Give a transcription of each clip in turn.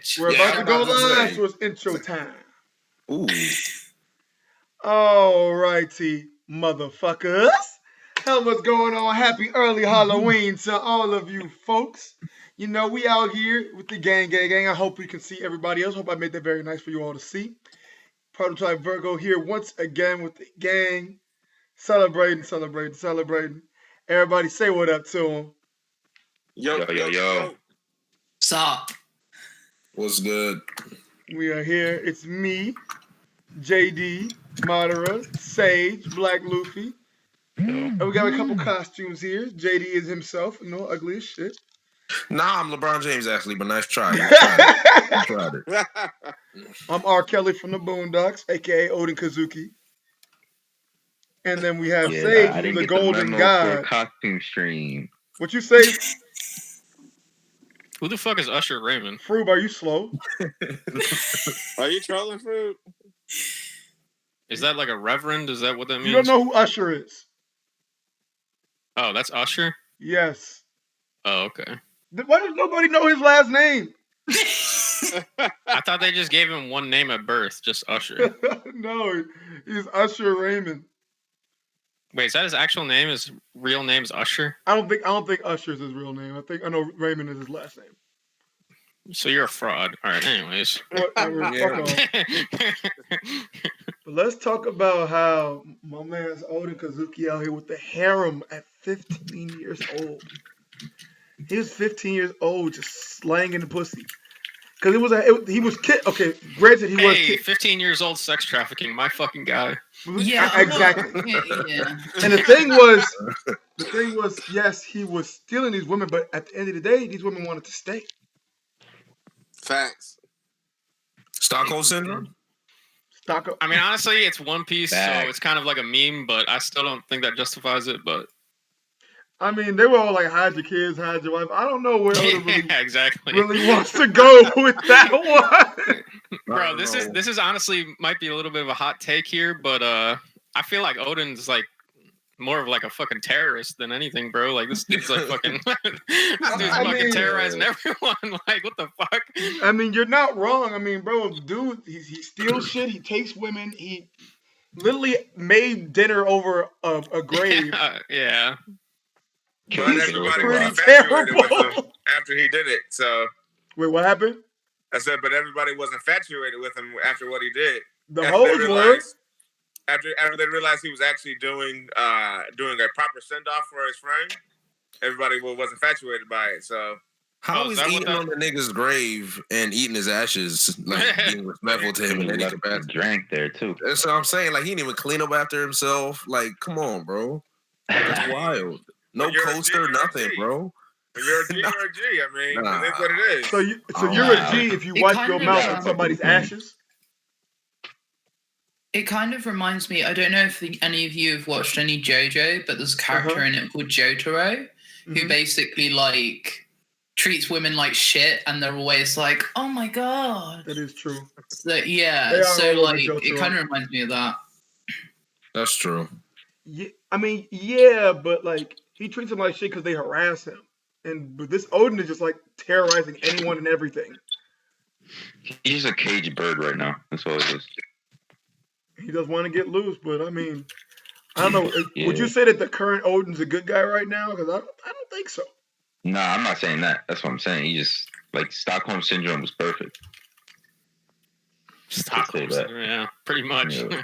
bitch. We're about to go live, so it's intro time. Ooh. Alrighty, motherfuckers. Hell, what's going on? Happy early Halloween to all of you folks. You know, we out here with the gang. I hope we can see everybody else. Hope I made that very nice for you all to see. Prototype Vergo here once again with the gang. Celebrating. Everybody say what up to them. Yo. Sup? What's good? We are here. It's me, JD, Madara, Sage, Black Luffy. And we got a couple costumes here. JD is himself, ugly as shit. Nah, I'm LeBron James actually, but nice try. You tried it. I'm R. Kelly from the Boondocks, aka Oden Kozuki. And then we have Sage, the Golden God. Costume stream. What you say? Who the fuck is Usher Raymond? Froob, are you slow? Are you trolling, Froob? Is that like a reverend? Is that what that means? You don't know who Usher is? Oh, that's Usher? Yes. Oh, okay. Why does nobody know his last name? I thought they just gave him one name at birth, just Usher. No, he's Usher Raymond. Wait, is that his actual name? His real name's Usher? I don't think Usher's his real name. I know Raymond is his last name. So you're a fraud. All right, anyways. Whatever, But let's talk about how my man's Oden Kozuki out here with the harem at 15 years old. He was 15 years old, just slanging the pussy. Because he was kid. Okay, granted he was kid. 15 years old, sex trafficking, my fucking guy. Yeah, exactly. Yeah. And the thing was, yes, he was stealing these women, but at the end of the day, these women wanted to stay. Facts. Stockholm syndrome. I mean, honestly, it's One Piece, so it's kind of like a meme, but I still don't think that justifies it. But I mean, they were all like, hide your kids, hide your wife. I don't know where exactly really wants to go with that one. Bro, this is honestly might be a little bit of a hot take here, but I feel like Oden's like more of like a fucking terrorist than anything, bro. Like this dude's like fucking fucking terrorizing everyone. Like what the fuck? I mean, you're not wrong. I mean, bro, dude, he steals shit. He takes women. He literally made dinner over a grave. Yeah. But everybody was infatuated with him after he did it. So wait, what happened? I said, but everybody was infatuated with him after what he did. The hoes were. After they realized he was actually doing a proper send off for his friend, everybody was infatuated by it. So how is eating on the nigga's grave and eating his ashes like being respectful to him in any capacity? Drank there too. That's what I'm saying. Like he didn't even clean up after himself. Like, come on, bro. That's wild. No coaster, nothing, bro. You're a G or a G. I mean, that's what it is. So you're a G if you wipe your mouth with somebody's ashes. It kind of reminds me, I don't know if any of you have watched any JoJo, but there's a character in it called Jotaro, who basically, like, treats women like shit, and they're always like, oh my god. That is true. So, yeah, so, like, it kind of reminds me of that. That's true. Yeah, I mean, yeah, but, like, he treats them like shit because they harass him. But this Oden is just, like, terrorizing anyone and everything. He's a caged bird right now. That's all it is. He does want to get loose, but I mean, I don't know. Yeah. Would you say that the current Oden's a good guy right now? Because I don't think so. No, I'm not saying that. That's what I'm saying. He just, like, Stockholm Syndrome was perfect. Stockholm Syndrome, yeah, pretty much. Yeah.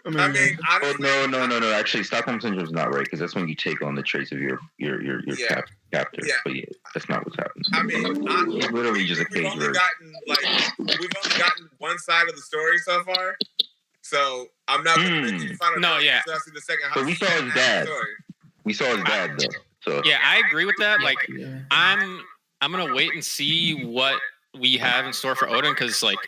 I mean, honestly, no. Actually, Stockholm Syndrome is not right because that's when you take on the traits of your captor. Yeah. But yeah, that's not what's happening. I mean, it's literally just a cage bird. We've only gotten one side of the story so far. So I'm not going to make any final see the second half. But we saw his dad. We saw his dad though. So yeah, I agree with that. Like, I'm gonna wait and see what we have in store for Oden because, like,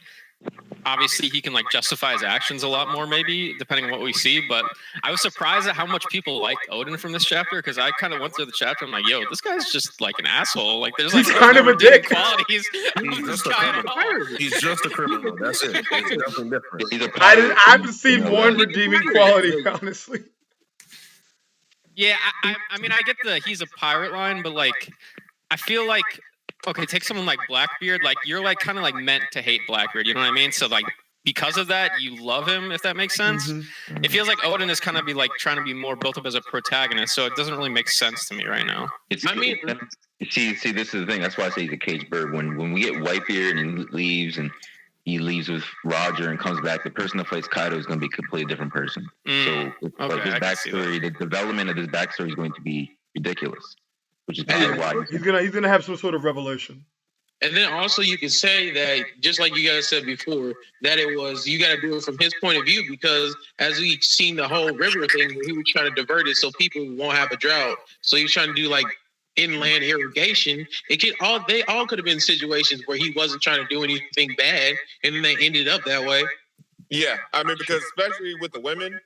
obviously he can like justify his actions a lot more, maybe depending on what we see. But I was surprised at how much people liked Oden from this chapter because I kind of went through the chapter. I'm like, yo, this guy's just like an asshole. Like, there's like he's kind of a dick. Qualities. He's just a criminal. He's just a criminal. That's it. It's nothing different. I haven't seen one redeeming quality, honestly. Yeah, I mean, I get he's a pirate line, but like, I feel like okay, take someone like Blackbeard. Like you're like kind of like meant to hate Blackbeard. You know what I mean? So like because of that, you love him. If that makes sense. Mm-hmm. It feels like Oden is kind of be like trying to be more built up as a protagonist. So it doesn't really make sense to me right now. See, this is the thing. That's why I say he's a caged bird. When we get Whitebeard and he leaves with Roger and comes back, the person that fights Kaido is going to be a completely different person. So like his backstory, the development of his backstory is going to be ridiculous, which is probably why he's gonna have some sort of revelation. And then also you can say that, just like you guys said before, that it was, you got to do it from his point of view, because as we've seen the whole river thing, where he was trying to divert it so people won't have a drought. So he was trying to do like inland irrigation. They all could have been situations where he wasn't trying to do anything bad, and then they ended up that way. Yeah, I mean, because especially with the women,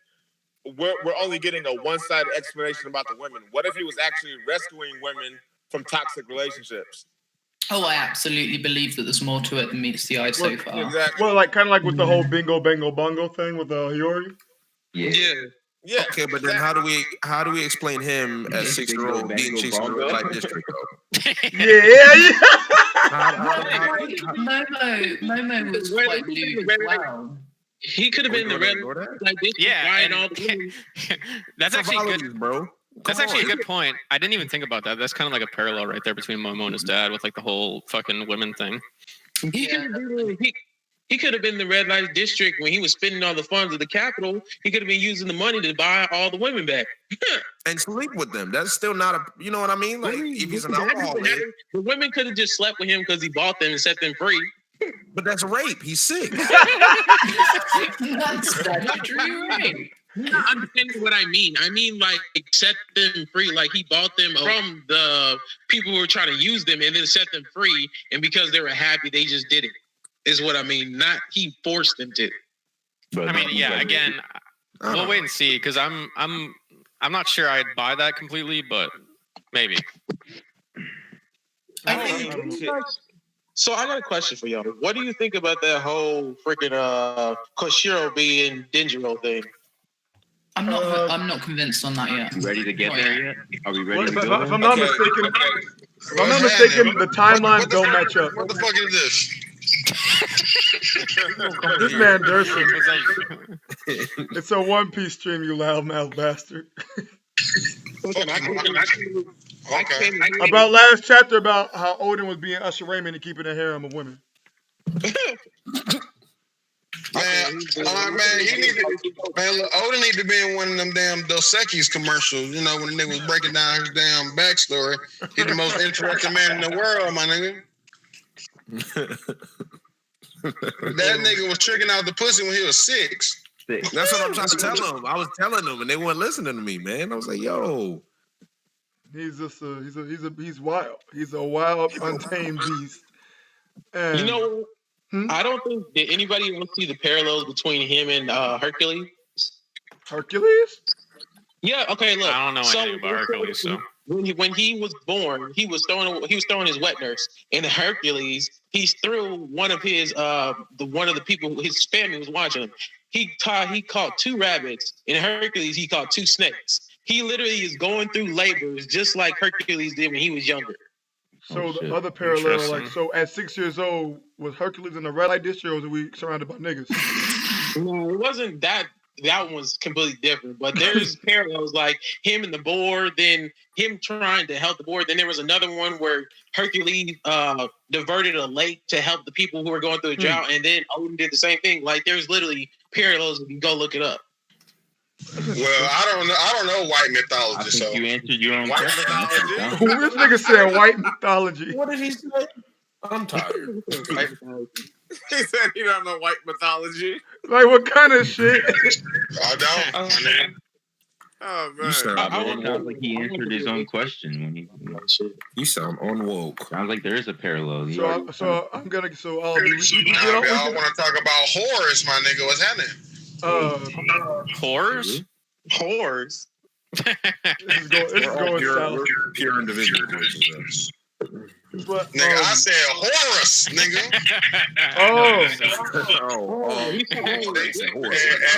we're only getting a one-sided explanation about the women. What if he was actually rescuing women from toxic relationships? Oh, I absolutely believe that there's more to it than meets the eye so far. Exactly. Well, like kind of like with the whole bingo bango bongo thing with Hiyori. Yeah. Okay, but then how do we explain him as 6-year-old being chased in the red light district though? Momo was quite lewd as well. He could have been the red like this. Yeah, and all the that's actually good, bro. That's actually a good point. I didn't even think about that. That's kind of like a parallel right there between Momo and his dad with like the whole fucking women thing. He could have been the red light district when he was spending all the funds of the capital. He could have been using the money to buy all the women back and sleep with them. That's still not a, you know what I mean? Like if he's an alcoholic, the women could have just slept with him because he bought them and set them free. But that's rape. He's sick. That's statutory rape. You're not understanding what I mean. I mean, like, set them free. Like, he bought them from the people who were trying to use them and then set them free. And because they were happy, they just did it, is what I mean. Not he forced them to. I mean, yeah, again, we'll wait and see, because I'm not sure I'd buy that completely, but maybe. So I got a question for y'all. What do you think about that whole freaking Koshiro being Denjiro thing? I'm not convinced on that yet. You ready to get there yet? Are we ready to go? If I'm not mistaken, the timelines don't match up. What the fuck is this? This man Durson. It's a One Piece stream, you loudmouth bastard. About last chapter about how Oden was being Usher Raymond and keeping a harem of women. Man, Oden need to be in one of them damn Dos Equis commercials. You know, when the nigga was breaking down his damn backstory. He's the most interesting man in the world, my nigga. That nigga was tricking out the pussy when he was 6. That's what I'm trying to tell them. I was telling them, and they weren't listening to me, man. I was like, yo. He's just he's wild. He's a wild, untamed beast. And you know, I don't think did anybody else see the parallels between him and Hercules? Hercules? Yeah. Okay. Look, I don't know anything about Hercules. So when he was born, he was throwing his wet nurse. In Hercules, he threw one of his one of the people his family was watching him. He caught 2 rabbits. In Hercules, he caught 2 snakes. He literally is going through labors just like Hercules did when he was younger. So the other parallel, like, so at 6 years old, was Hercules in the red light district, or was we surrounded by niggas? No, it wasn't that. That one's completely different. But there's parallels like him and the boar, then him trying to help the boar. Then there was another one where Hercules diverted a lake to help the people who were going through a drought, and then Odin did the same thing. Like there's literally parallels if you go look it up. Well, I don't know white mythology. So you answered your own white question. This nigga said white mythology. What did he say? I'm tired. He said he don't know white mythology. Like what kind of shit? I don't. Oh man, You Sounds like he answered his own question when you sound unwoke. Sounds like there is a parallel. So I'm gonna all of you. I want to talk about Horus, my nigga. What's happening? Whores? Whores. This is going south. Pure individuals. But, nigga, I said Horus, nigga. It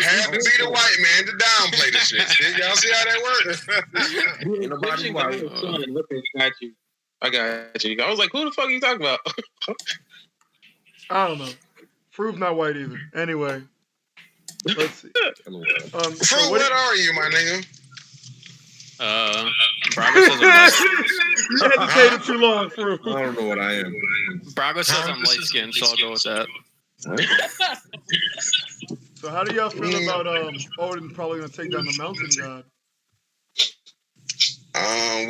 had to be the white man to downplay the shit. Y'all see how that works? Looking at you. I got you. I was like, who the fuck are you talking about? I don't know. Fruit's not white either. Anyway, let's see. Fruit, what are you, my nigga? Brago says I'm light. You hesitated too long, Fruit. I don't know what I am. Brago says I'm light skinned, so I'll go with that. So how do y'all feel about Odin probably gonna take down the mountain god?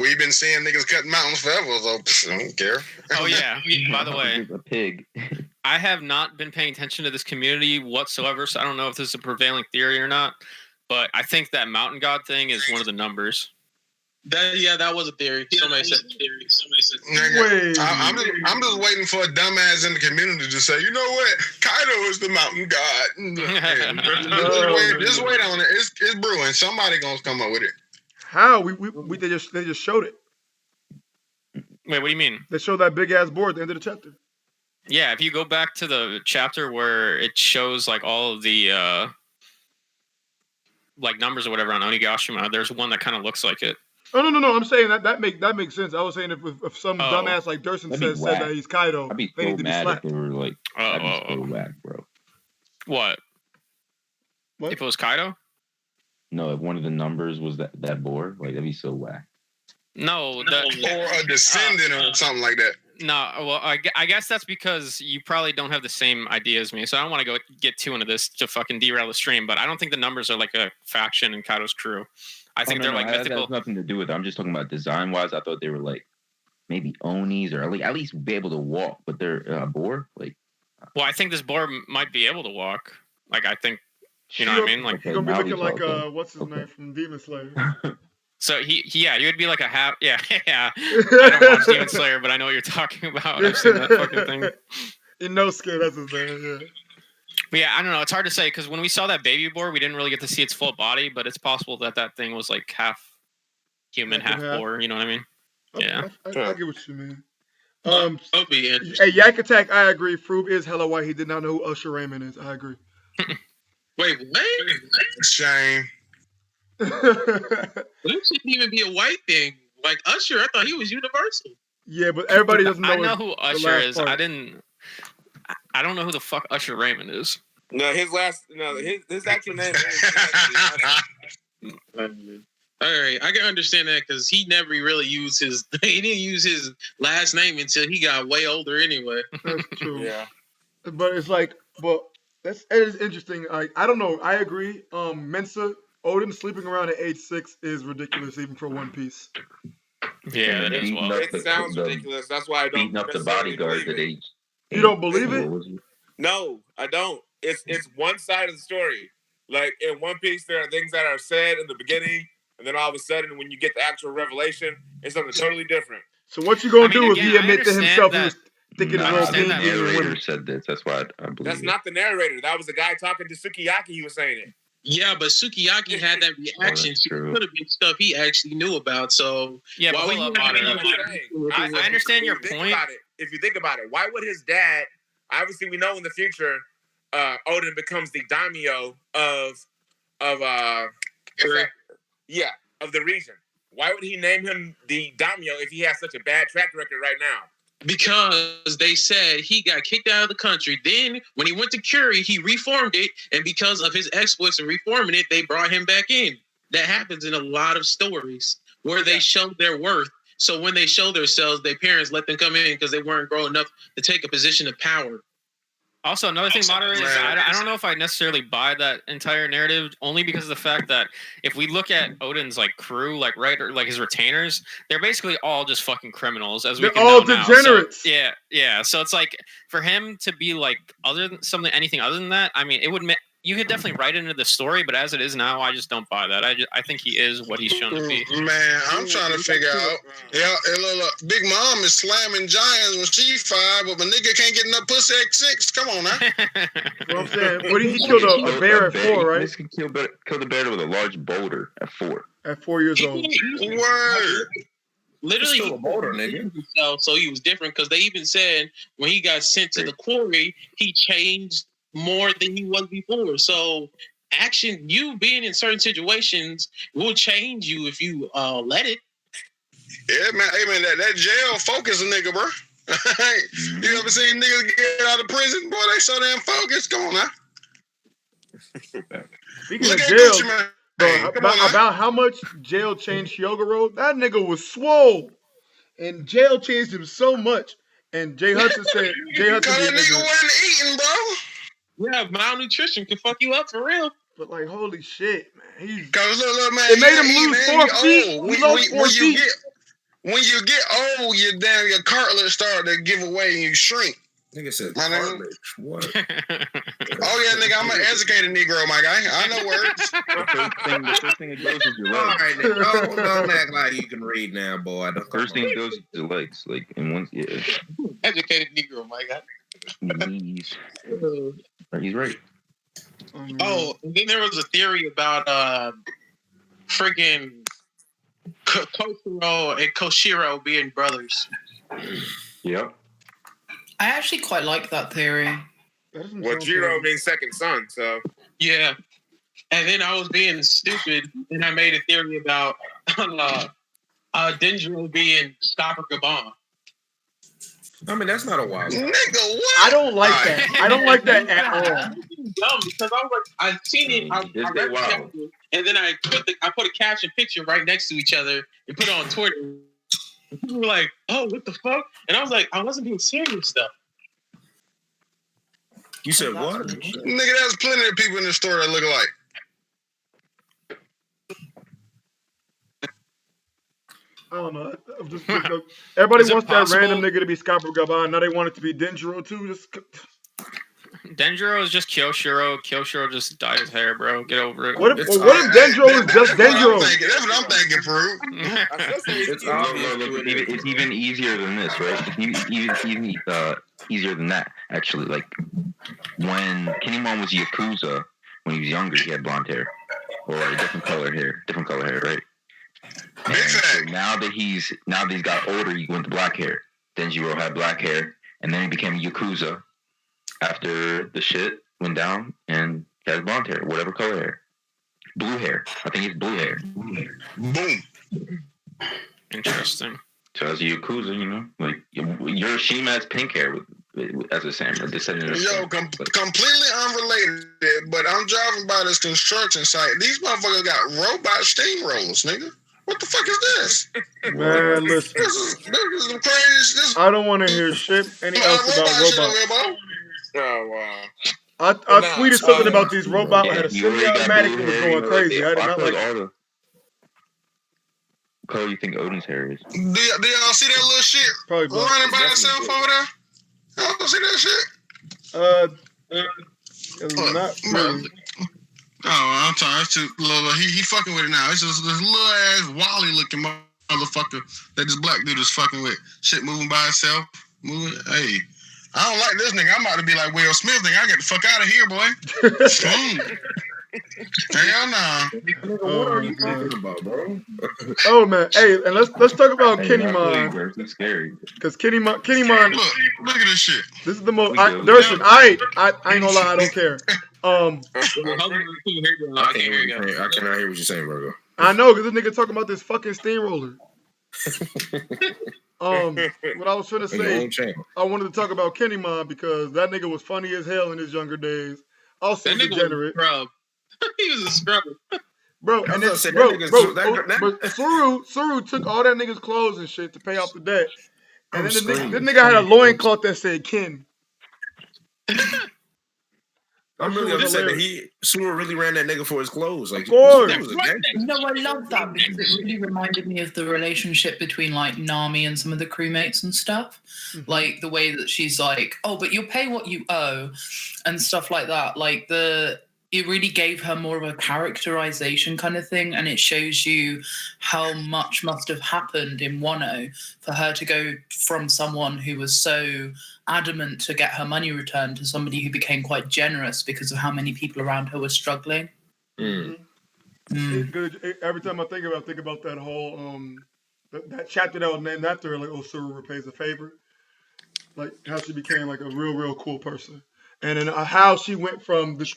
We've been seeing niggas cutting mountains forever, so I don't care. Oh yeah. By the way, a pig. I have not been paying attention to this community whatsoever, so I don't know if this is a prevailing theory or not. But I think that mountain god thing is one of the numbers. That was a theory. Somebody said. Nigga, I'm just waiting for a dumbass in the community to say, you know what, Kaido is the mountain god. Just wait on it. It's brewing. Somebody gonna come up with it. How? They just showed it. Wait, what do you mean? They showed that big ass board at the end of the chapter. Yeah, if you go back to the chapter where it shows like all of the like numbers or whatever on Onigashima, there's one that kind of looks like it. Oh no! I'm saying that makes sense. I was saying if some dumbass like Durson said that he's Kaido, I'd be they need to be mad slapped. if they were like, that'd be so whack, bro. What? If it was Kaido? No, if one of the numbers was that board, like that'd be so whack. No, or a descendant or something like that. No, well, I guess that's because you probably don't have the same idea as me. So I don't want to get too into this to fucking derail the stream. But I don't think the numbers are like a faction in Kaido's crew. I think they're like mythical. That has nothing to do with it. I'm just talking about design wise. I thought they were like maybe Onis or like at least be able to walk, but they're boar. Like, well, I think this boar might be able to walk. Like, I think, you know what I mean? Like, he's gonna be looking like what's his name from Demon Slayer. So he would be like a half. Yeah. I don't watch Demon Slayer, but I know what you're talking about. I've seen that fucking thing. Inosuke, that's his name. Yeah. But yeah, I don't know. It's hard to say because when we saw that baby boar, we didn't really get to see its full body, but it's possible that thing was like half human, half boar. You know what I mean? Yeah. I get what you mean. Hey, Yak Attack, I agree. Froob is hella white. He did not know who Usher Raymond is. I agree. Wait, what? Shame. This shouldn't even be a white thing. Like Usher, I thought he was universal. Yeah, but everybody doesn't know. I know who Usher is. Part. I don't know who the fuck Usher Raymond is. No, his actual name is All right, I can understand that because he never really used he didn't use his last name until he got way older anyway. That's true. Yeah. But it's like, it is interesting. I don't know. I agree. Mensa, Odin sleeping around at age 6 is ridiculous, even for One Piece. Yeah, that is well. It sounds ridiculous. That's why I don't. Beating up the bodyguards at age. You don't believe it? No, I don't. It's one side of the story. Like in One Piece, there are things that are said in the beginning, and then all of a sudden, when you get the actual revelation, it's something totally different. So what you gonna do if he admit to himself he was thinking his own thing? The narrator said this. That's why I believe. That's not the narrator. That was the guy talking to Sukiyaki. He was saying it. Yeah, but Sukiyaki had that reaction. It could have been stuff he actually knew about. So yeah, but I understand your point. If you think about it, why would his dad? Obviously, we know in the future, Odin becomes the daimyo of the region. Why would he name him the daimyo if he has such a bad track record right now? Because they said he got kicked out of the country. Then when he went to Curie, he reformed it. And because of his exploits in reforming it, they brought him back in. That happens in a lot of stories where they show their worth. So when they show themselves, their parents let them come in because they weren't grown enough to take a position of power. Also, another thing, moderator, is I don't know if I necessarily buy that entire narrative, only because of the fact that if we look at Odin's like crew, like or like his retainers, they're basically all just fucking criminals, as we can know now. They're all degenerates. So, yeah. So it's like for him to be like anything other than that. I mean, it would. You could definitely write it into the story, but as it is now, I just don't buy that. I think he is what he's shown to be. Man, I'm trying to figure out. Yeah, look, Big Mom is slamming giants when she's 5, but my nigga can't get enough pussy at 6. Come on now. What I'm saying, he killed a bear at 4, right? He killed a bear with a large boulder at 4. At 4 years old. Word. Literally, he boulder, nigga. Himself, so he was different because they even said when he got sent to the quarry, he changed more than he was before. So you being in certain situations will change you if you let it. Yeah, man. Hey, man, that jail focus a nigga, bro. You ever seen niggas get out of prison? Boy, they so damn focused. Come on now. Speaking Look of at jail, Gucci, man. bro, Hey, come on now. about how much jail changed Yoga Road, that nigga was swole. And jail changed him so much. And Jay Hudson said, Cause that nigga wasn't eating, bro. Yeah, malnutrition can fuck you up for real. But like, holy shit, man. Cause look, man. It made him lose 4 feet. He lost 4 feet. When you get old, your cartilage start to give away and you shrink. Nigga said cartilage. What? Oh yeah, nigga, I'm an educated Negro, my guy. I know words. The first thing it goes is your All legs. right, nigga. Don't act like you can read now, boy. First thing it goes is your legs. Like, and once, yeah. Educated Negro, my guy. Knees. He's right. Oh, and then there was a theory about freaking Koshiro and Koshiro being brothers. Yep. I actually quite like that theory. Well, Jiro means second son, so. Yeah. And then I was being stupid, and I made a theory about Denjiro being Stopper Gabon. I mean, that's not a wild. Nigga, what? I don't like that. I don't like that at all. Dumb, because I was like, I've seen it. I read the chapter, and then I put a caption picture right next to each other and put it on Twitter. And people were like, "Oh, what the fuck?" And I was like, I wasn't being serious though. You said what? Nigga, there's plenty of people in the store that look alike. I don't know. Everybody wants that possible? random nigga to be Scopper Gabon. Now they want it to be Denjiro too. Denjiro is just Kyoshiro. Kyoshiro just dyed his hair, bro. Get over it. What if Denjiro is just Denjiro? That's what I'm thinking, Fruit. It's even easier than this, right? It's even easier than that, actually. Like, when Kinemon was Yakuza, when he was younger, he had blonde hair. Or different color hair, right? And so now that he's got older, he went to black hair. Denjiro had black hair, and then he became Yakuza after the shit went down, and he has blonde hair, whatever color hair. Blue hair. I think it's blue hair. Boom. Interesting. So as a Yakuza, you know, like Hiroshima has pink hair as a samurai. Yo, completely unrelated, but I'm driving by this construction site. These motherfuckers got robot steamrollers, nigga. What the fuck is this? Man, listen. This is crazy. I don't want to hear shit else about robots. Oh, wow. I tweeted something about these robots. I had a semi-automatic that was going crazy. I did not like all the color you think Oden's hair is. Do y'all see that little shit Probably running by itself over there? Y'all don't see that shit? Not really. Oh, I'm sorry. It's too little. He fucking with it now. It's just this little ass Wally looking motherfucker that this black dude is fucking with. Shit moving by itself. Moving. Hey, I don't like this nigga. I'm about to be like Will Smith. Nigga, I get the fuck out of here, boy. Hell nah. What are you talking about, bro? Oh man, hey, and let's talk about Kinemon. It's scary. Because Kinemon. Look at this shit. This is the most. I ain't gonna lie. I don't care. I cannot hear what you're saying, Vergo. I know, because this nigga talking about this fucking steamroller. What I was trying to say, I wanted to talk about Kinemon because that nigga was funny as hell in his younger days. Also degenerate. He was a scrub. Bro, and then, Suru took all that nigga's clothes and shit to pay off the debt. And then this nigga had a loincloth that said Kin. I'm really upset that Suru really ran that nigga for his clothes. Like, of course. No, I love that because it really reminded me of the relationship between like Nami and some of the crewmates and stuff. Mm-hmm. Like the way that she's like, oh, but you'll pay what you owe and stuff like that. Like it really gave her more of a characterization kind of thing, and it shows you how much must have happened in Wano for her to go from someone who was so adamant to get her money returned to somebody who became quite generous because of how many people around her were struggling. It's good. Every time I think about that whole that chapter that was named after her, like Suru repays a favor, like how she became like a real cool person. And then how she went from this,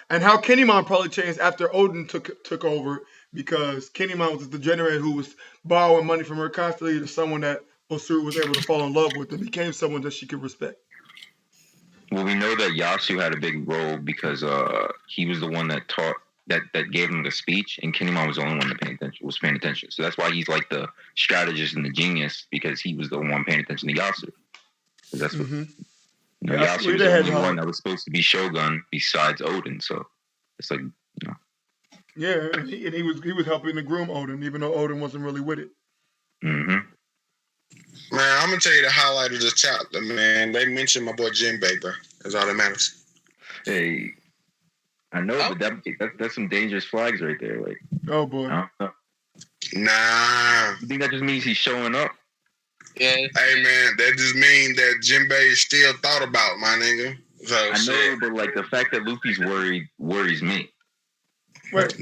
and how Kinemon probably changed after Oden took over, because Kinemon was a degenerate who was borrowing money from her constantly to someone that Usher was able to fall in love with and became someone that she could respect. Well, we know that Yasu had a big role because he was the one that taught that gave him the speech, and Kinemon was the only one that was paying attention. So that's why he's like the strategist and the genius, because he was the one paying attention to Yasu. That's what Yasu was the only one that was supposed to be Shogun besides Oden. So it's like, you know. Yeah, and he was helping to groom Oden, even though Oden wasn't really with it. Man, I'm gonna tell you the highlight of this chapter, man. They mentioned my boy Jinbei, bro. That's all that matters. Hey, I know, but that's some dangerous flags right there. Like, oh boy. Nah. You think that just means he's showing up? Yeah. Hey man, that just means that Jinbei is still thought about, my nigga. So, I know, but like the fact that Luffy's worried worries me. Wait,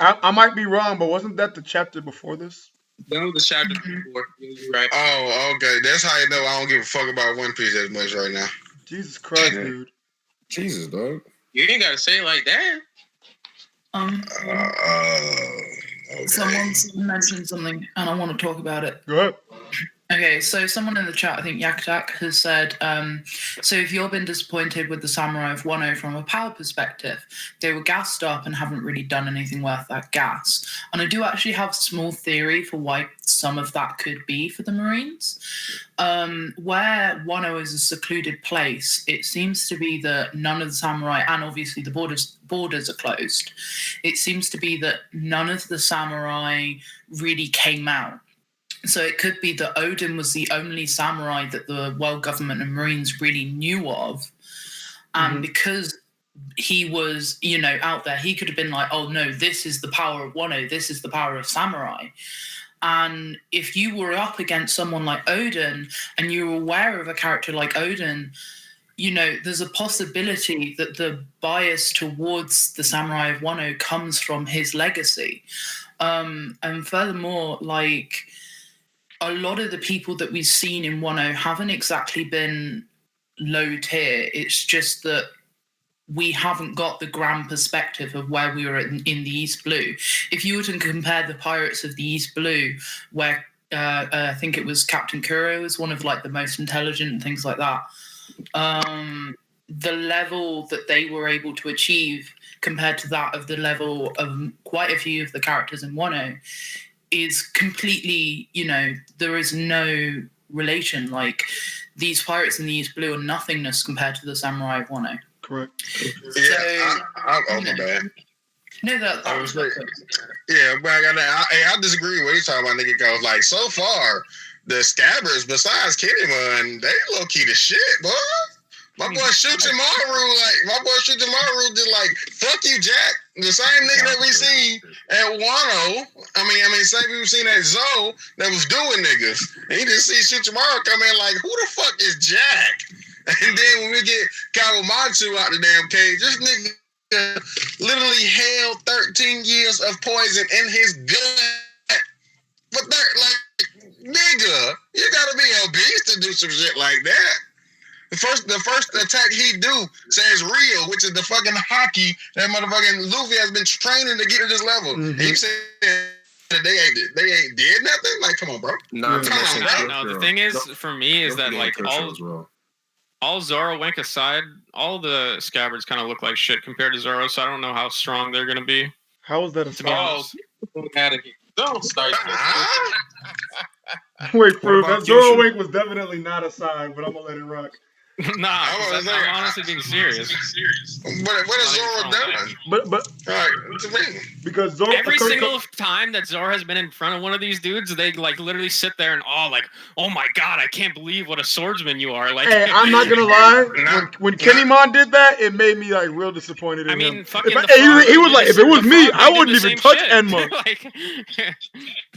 I might be wrong, but wasn't that the chapter before this? That was the chapter before. You're right. Oh, okay. That's how you know I don't give a fuck about One Piece as much right now. Jesus Christ, dude. Jesus, dog. You ain't gotta say it like that. Okay. Someone mentioned something, and I want to talk about it. Go ahead. Okay, so someone in the chat, I think Yaktak, has said, so if you've been disappointed with the Samurai of Wano from a power perspective, they were gassed up and haven't really done anything worth that gas. And I do actually have a small theory for why some of that could be for the Marines. Where Wano is a secluded place, it seems to be that none of the samurai, and obviously the borders are closed, it seems to be that none of the samurai really came out. So it could be that Oden was the only samurai that the world government and Marines really knew of. And because he was, out there, he could have been like, oh no, this is the power of Wano, this is the power of samurai. And if you were up against someone like Oden and you were aware of a character like Oden, there's a possibility that the bias towards the samurai of Wano comes from his legacy. And furthermore, a lot of the people that we've seen in Wano haven't exactly been low tier. It's just that we haven't got the grand perspective of where we were in the East Blue. If you were to compare the pirates of the East Blue, where I think it was Captain Kuro was one of the most intelligent and things like that, the level that they were able to achieve compared to that of the level of quite a few of the characters in Wano is completely, there is no relation. These pirates in the East Blue are nothingness compared to the samurai of Wano. Correct. Yeah, I'll open that. No, that was like, yeah, but I disagree with what he's talking about, nigga. Because so far, the Scabbards, besides Kinemon, they low key the shit, boy. My boy Shuchimaru, did fuck you, Jack. The same nigga that we see at Wano. Same people we seen at Zoe that was doing niggas. And he just see Shuchimaru come in who the fuck is Jack? And then when we get Kawamatsu out the damn cage, this nigga literally held 13 years of poison in his gut. But nigga, you gotta be obese to do some shit like that. The first attack he do says real, which is the fucking hockey that motherfucking Luffy has been training to get to this level. And he said that they ain't did nothing. Come on, bro. No, the thing is, for me, is that all Zoro wink aside, all the Scabbards kind of look like shit compared to Zoro. So I don't know how strong they're gonna be. How is that a strong? Don't start. Wait, Fruit. That Zoro wink was definitely not a sign, but I'm gonna let it rock. Nah, I'm honestly being serious. But what has Zoro done? But right, what's the reason? Because Zoro every single time that Zoro has been in front of one of these dudes, they literally sit there and oh my god, I can't believe what a swordsman you are. Hey, I'm not gonna lie. When Kinemon did that, it made me real disappointed in him. Fucking he was like, if it was me, I wouldn't even touch Enma.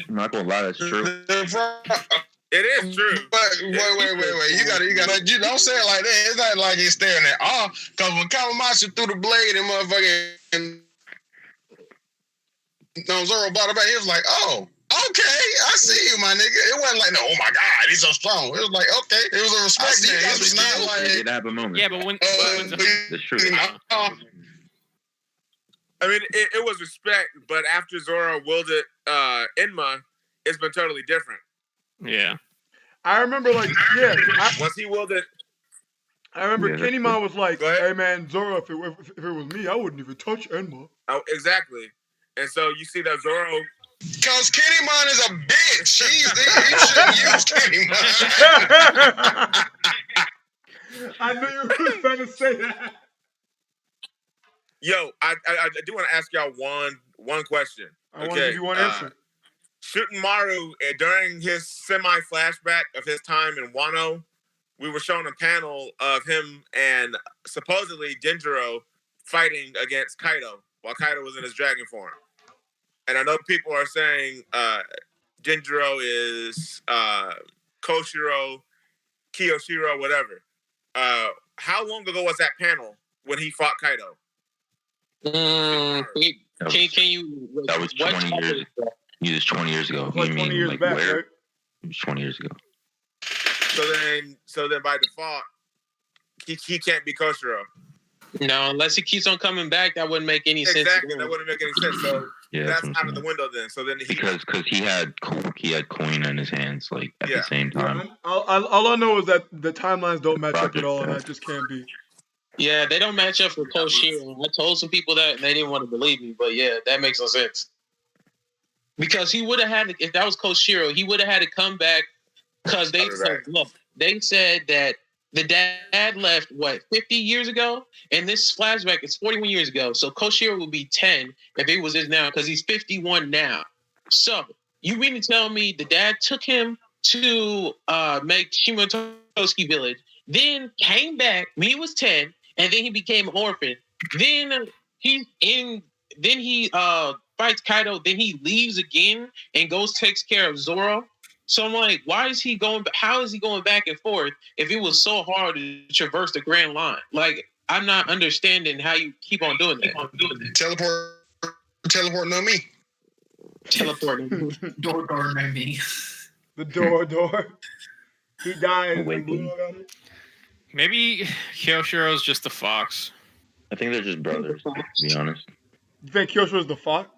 I'm not gonna lie, that's true. It is true. But wait. You gotta. You don't say it like that. It's not like he's staring at all. Because when Kawamatsu threw the blade and motherfucking Zoro brought it back, he was like, oh, okay, I see you, my nigga. It wasn't no, oh my god, he's so strong. It was okay. It was a respect thing. It was not It did have a moment. Yeah, but when that's true. I mean, it was respect, but after Zoro wielded Enma, it's been totally different. Yeah. I remember, like, once he wielded. I remember Kenny Man was like, "Hey man, Zoro, if it was me, I wouldn't even touch Enma." Oh, exactly. And so you see that Zoro. Because Kenny Man is a bitch. You shouldn't use Kenny Man. I knew you were trying to say that. Yo, I do want to ask y'all one question. I want to give you one answer. Shooting Maru during his semi-flashback of his time in Wano, we were shown a panel of him and supposedly Genjiro fighting against Kaido while Kaido was in his dragon form. And I know people are saying Genjiro is Koshiro, Kiyoshiro, whatever. How long ago was that panel when he fought Kaido? Can you? That was 20 years. He was 20 years ago. Like 20 years back, where? right? It was 20 years ago. So then by default, he can't be Koshiro. No, unless he keeps on coming back, that wouldn't make any sense. Exactly, that wouldn't make any sense. So that's out of the window then. So then because he had coin in his hands like at the same time. Yeah, all I know is that the timelines don't match up at all, and that just can't be. Yeah, they don't match up for Koshiro. I told some people that, and they didn't want to believe me. But yeah, that makes no sense. Because he would have had, if that was Koshiro, he would have had to come back. Because they said that the dad left, 50 years ago? And this flashback is 41 years ago. So Koshiro would be 10 if it was his now, because he's 51 now. So you mean to tell me the dad took him to make Shimotosuki Village, then came back when he was 10, and then he became an orphan. Then he fights Kaido, then he leaves again and takes care of Zoro. So I'm like, why is he going? How is he going back and forth if it was so hard to traverse the Grand Line? Like, I'm not understanding how you keep on doing that. Teleport, no me. Teleport. Door, no me. The door. He died. Maybe Kyoshiro's just the fox. I think they're just brothers, to be honest. You think Kyoshiro's the fox?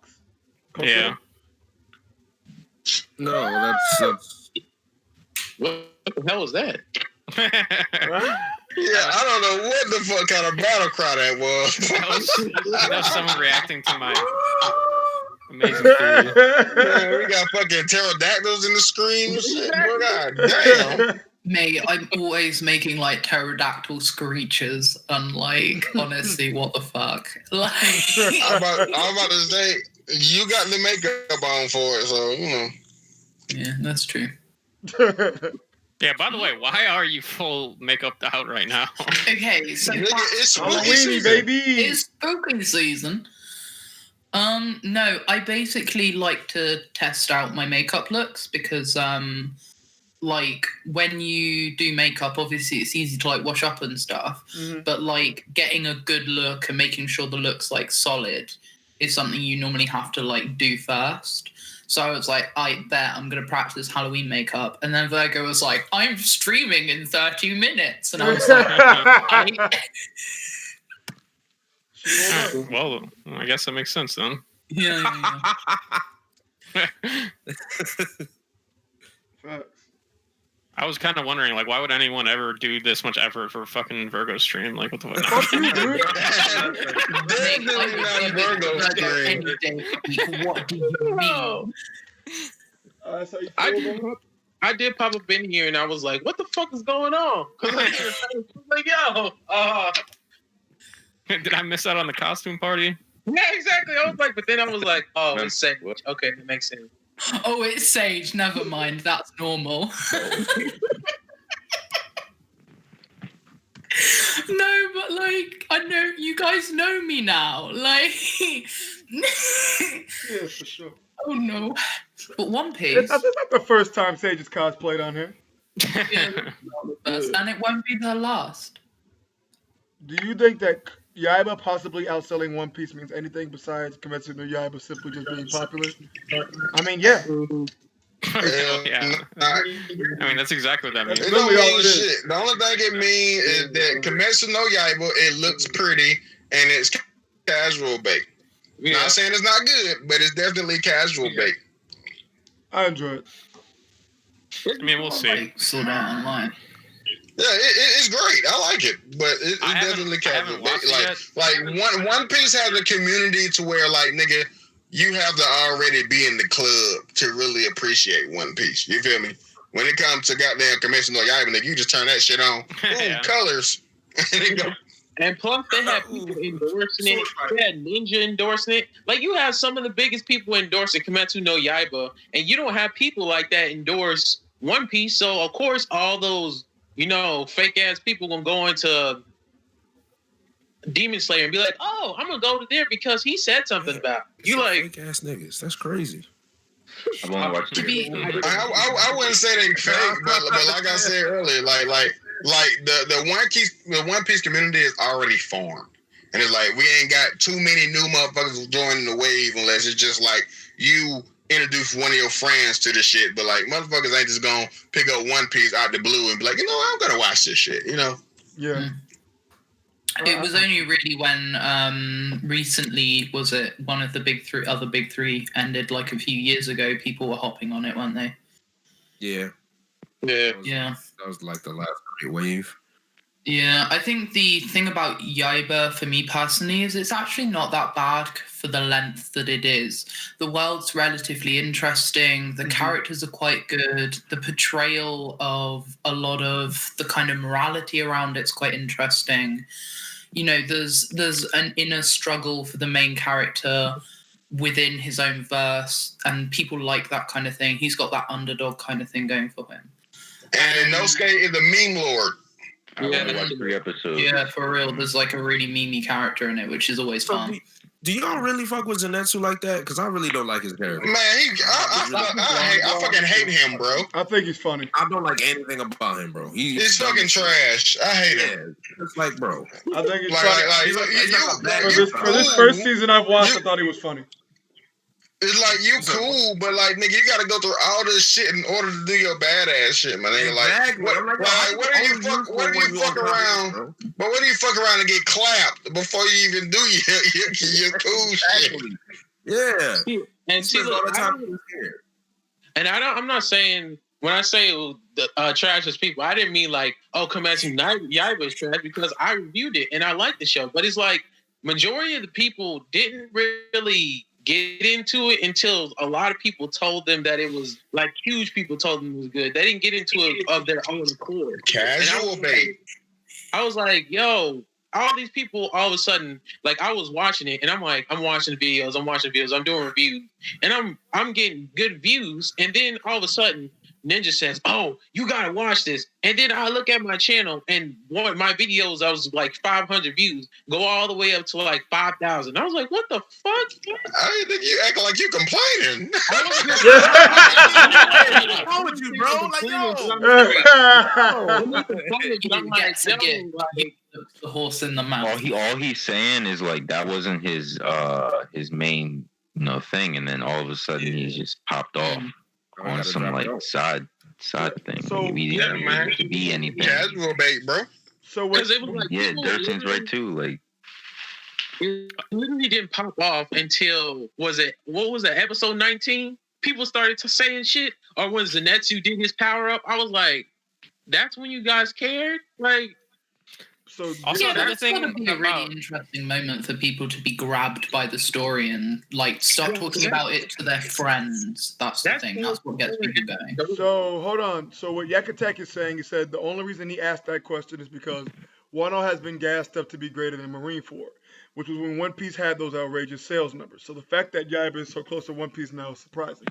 Yeah. No, that's. What the hell was that? Yeah, I don't know what the fuck kind of battle cry that was. that was someone reacting to my amazing theory. Yeah, we got fucking pterodactyls in the screen. Shit, bro, God damn. Mate, I'm always making like pterodactyl screeches, and like, honestly, what the fuck? Like, I'm about to say, you got the makeup on for it, so you know. Yeah, that's true. Yeah, by the way, why are you full makeup out right now? Okay, so it's Halloween, baby. It's spooky season. No, I basically like to test out my makeup looks because like when you do makeup, obviously it's easy to like wash up and stuff, but like getting a good look and making sure the look's like solid is something you normally have to like do first. So I was like, I bet I'm going to practice Halloween makeup. And then Vergo was like, I'm streaming in 30 minutes. And I was like, Well, I guess that makes sense then. Yeah. I was kind of wondering, like, why would anyone ever do this much effort for fucking Vergo stream? Like, what the fuck? Fuck you, dude. Definitely not a Virgo stream. What do you mean? I did pop up in here and I was like, what the fuck is going on? Like, yo. Did I miss out on the costume party? Yeah, exactly. I was like, but then I was like, oh, it's Sage. Okay, that makes sense. Oh, it's Sage. Never mind. That's normal. No, but like, I know you guys know me now. Like, Yeah, for sure. Oh no. But One Piece. That's not the first time Sage has cosplayed on here. Yeah, and it won't be the last. Do you think that Yaiba possibly outselling One Piece means anything besides Kimetsu no Yaiba simply just being popular? I mean, yeah. Yeah. I mean, that's exactly what that means. It don't mean shit. The only thing it means is that Kimetsu no Yaiba, it looks pretty and it's casual bait. Yeah. Not saying it's not good, but it's definitely casual bait. I enjoy it. I mean, we'll see. Sort out online. Yeah, it's great. I like it, but it's definitely casual bait. Like One Piece has a community to where like nigga, you have to already be in the club to really appreciate One Piece. You feel me? When it comes to goddamn Kimetsu no Yaiba, nigga, you just turn that shit on. Ooh, colors. And plus, they have people endorsing it. They had Ninja endorsing it. Like, you have some of the biggest people endorsing Kimetsu no Yaiba, and you don't have people like that endorse One Piece. So, of course, all those, fake-ass people gonna go into Demon Slayer and be like, oh, I'm gonna go to there because he said something about it. You like... Fake-ass niggas. That's crazy. I've only watched I wouldn't say they fake, but like I said earlier, like the One Piece community is already formed, and it's like we ain't got too many new motherfuckers joining the wave unless it's just like you introduce one of your friends to the shit. But like motherfuckers ain't just gonna pick up One Piece out the blue and be like, I'm gonna watch this shit. Yeah. It was only really when recently was it one of the other big three ended like a few years ago. People were hopping on it, weren't they? Yeah. That was like the last great wave. Yeah, I think the thing about Yaiba for me personally is it's actually not that bad for the length that it is. The world's relatively interesting. The characters are quite good. The portrayal of a lot of the kind of morality around it's quite interesting. There's an inner struggle for the main character within his own verse, and people like that kind of thing. He's got that underdog kind of thing going for him. And Inosuke is a meme lord. I only watched 3 episodes. Yeah, for real. There's like a really memey character in it, which is always fun. Do y'all really fuck with Zenitsu like that? Because I really don't like his character. Man, I fucking hate him, bro. I think he's funny. I don't like anything about him, bro. He's fucking trash. I hate him. It's like, bro. I think he's funny. For this first season I've watched, I thought he was funny. It's like you cool, but like nigga, you gotta go through all this shit in order to do your badass shit, man. Exactly. What do you fuck around? But what do you fuck around and get clapped before you even do your cool shit? Yeah. And see, look, I'm not saying when I say trash as people, I didn't mean like, Kimetsu Yaiba is trash, because I reviewed it and I liked the show. But it's like majority of the people didn't really get into it until a lot of people told them that it was like huge people told them it was good. They didn't get into it of their own accord. Casual bait. I was like, yo, all these people all of a sudden, like I was watching it and I'm like, I'm watching videos, I'm doing reviews, and I'm getting good views, and then all of a sudden Ninja says, oh, you gotta watch this. And then I look at my channel and one of my videos, I was like 500 views, go all the way up to like 5,000. I was like, what the fuck? I didn't think you acting like you complaining. What's wrong with you, bro? Like, the horse in the mouth. All he's saying is like that wasn't his main thing, and then all of a sudden he's just popped off on some like side thing. So man, to be anything. Casual bait, bro. So what? Dirtin's right too. Like it literally didn't pop off until what was it? Episode 19? People started saying shit, or when Zenitsu did his power up, I was like, that's when you guys cared, like. So also, that's going to be a really interesting moment for people to be grabbed by the story and like start talking about it to their friends. That's the thing. That's what gets people going. So hold on. So what Yakatek is saying, he said the only reason he asked that question is because Wano has been gassed up to be greater than Marineford, which was when One Piece had those outrageous sales numbers. So the fact that Yaiba is so close to One Piece now is surprising.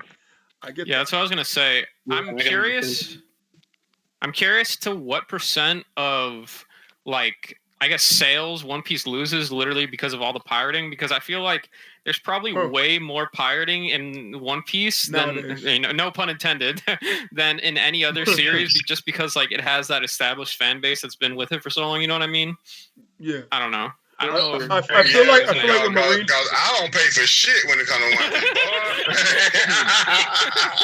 I get that. That's what I was gonna say. I'm curious to what percent of like, I guess, sales One Piece loses literally because of all the pirating, because I feel like there's probably way more pirating in One Piece than, no pun intended, than in any other series, just because like it has that established fan base that's been with it for so long, you know what I mean? Yeah. I don't know. I feel like the Marine. Because I don't pay for shit when it comes to One Piece.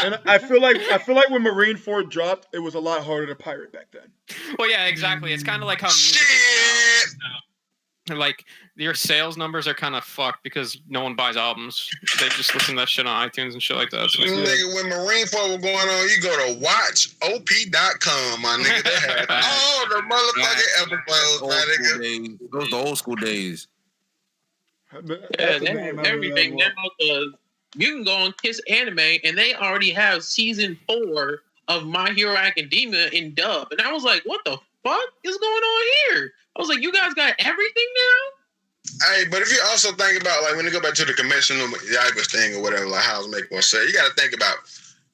And I feel like when Marineford dropped, it was a lot harder to pirate back then. Well, yeah, exactly. It's kind of like how shit. like your sales numbers are kind of fucked because no one buys albums. They just listen to that shit on iTunes and shit like that. So nigga, when Marineford was going on, you go to watchop.com, my nigga. They had all the motherfucking episodes, my nigga. Those are the old school days. Yeah, they have everything now. You can go on Kiss Anime, and they already have season 4 of My Hero Academia in dub. And I was like, what the fuck is going on here? I was like, you guys got everything now? Hey, but if you also think about, like, when you go back to the conventional Yibus thing or whatever, like how I was making one say, you got to think about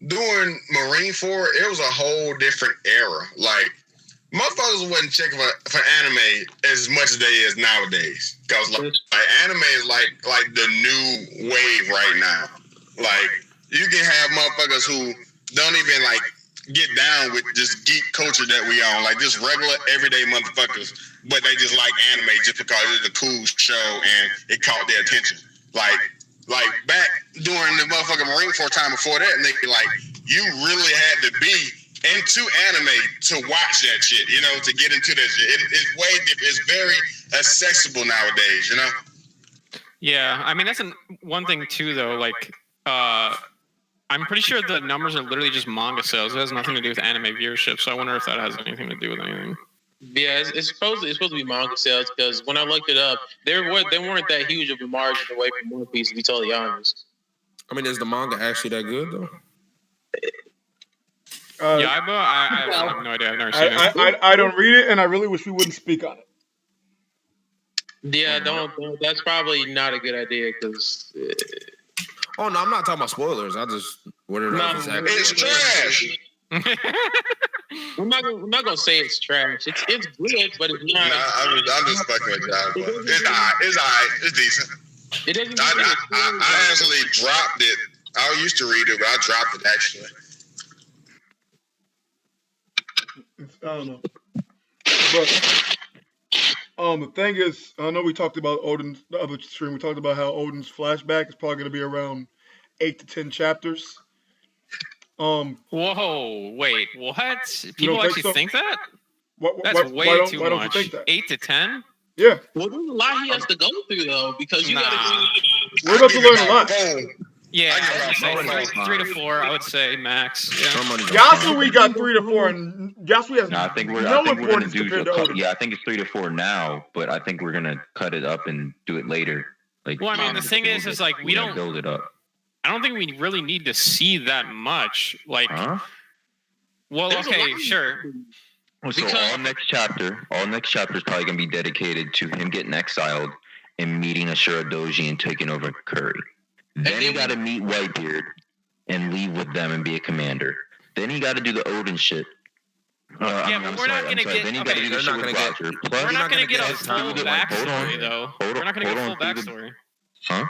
during Marineford, it was a whole different era. Like, motherfuckers wasn't checking for anime as much as they is nowadays. Because, like anime is like the new wave right now. Like, you can have motherfuckers who don't even, like, get down with just geek culture that we on. Like, just regular, everyday motherfuckers. But they just like anime just because it's a cool show and it caught their attention. Like back during the motherfucking Marineford time before that, nigga, like, you really had to be into anime to watch that shit, you know, to get into that shit. It's way different. It's very accessible nowadays, you know? yeah, I mean, that's one thing too, though. Like, I'm pretty sure the numbers are literally just manga sales. It has nothing to do with anime viewership. So I wonder if that has anything to do with anything. Yeah, it's supposed to be manga sales because when I looked it up, they weren't that huge of a margin away from One Piece, to be totally honest. I mean, is the manga actually that good though? Yeah, I have no idea. I've never seen it. I don't read it, and I really wish we wouldn't speak on it. Yeah, don't. That's probably not a good idea because. Oh no, I'm not talking about spoilers. I just wondering if it's actually. It's trash. I'm not gonna say it's trash. It's good, but it's not. Nah, I'm just fucking with y'all. It's alright. It's decent. It doesn't. I actually dropped it. I used to read it, but I dropped it actually. I don't know. But the thing is, I know we talked about Oden's the other stream. We talked about how Oden's flashback is probably going to be around 8 to 10 chapters. Whoa! Wait, what? People actually think that? That's way too much. Don't you think that? 8 to 10? Yeah. Well, there's a lot he has to go through though, because you gotta. We're about to learn a lot. Yeah, I 3 to 4, I would say max. Yeah. Yasui got 3 to 4, and Yasui has I think we're gonna do. Yeah, I think it's 3 to 4 now, but I think we're gonna cut it up and do it later. Like, well, I mean, the thing is like we don't build it up. I don't think we really need to see that much. Like, well, okay, sure. So all next chapter is probably gonna be dedicated to him getting exiled and meeting Ashura Doji and taking over Curry. Then he got to meet Whitebeard and leave with them and be a commander. Then he got to do the Oden shit. We're not going to get. Then he got to do the shit with Roger. We're not going to get a full backstory, though. We're not going to get a full backstory. Huh?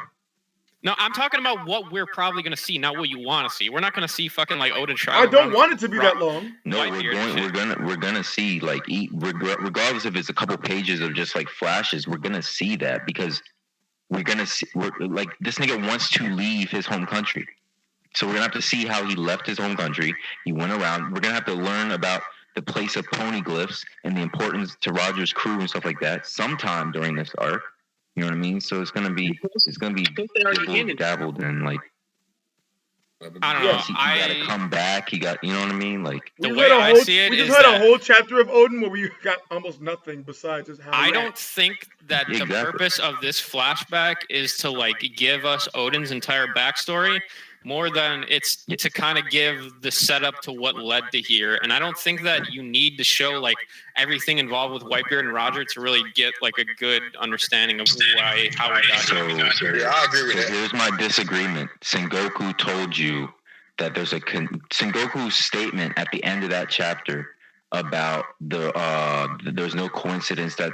No, I'm talking about what we're probably going to see, not what you want to see. We're not going to see fucking like Oden try. I don't want it to be that long. No, we're gonna see, like, regardless if it's a couple pages of just like flashes, we're gonna see that because. We're like, this nigga wants to leave his home country. So we're gonna have to see how he left his home country. He went around. We're gonna have to learn about the place of poneglyphs and the importance to Roger's crew and stuff like that sometime during this arc. You know what I mean? So it's gonna be dabbled in, like, I don't know. He gotta come back. He got, you know what I mean? Like, the way I see it, we just had a whole chapter of Oden where we got almost nothing besides just how. I don't think that the purpose of this flashback is to like give us Oden's entire backstory, more than it's to kind of give the setup to what led to here. And I don't think that you need to show like everything involved with Whitebeard and Roger to really get like a good understanding of how we got here. Yeah, I agree with that. Here's my disagreement. Sengoku told you that there's Sengoku's statement at the end of that chapter about there's no coincidence that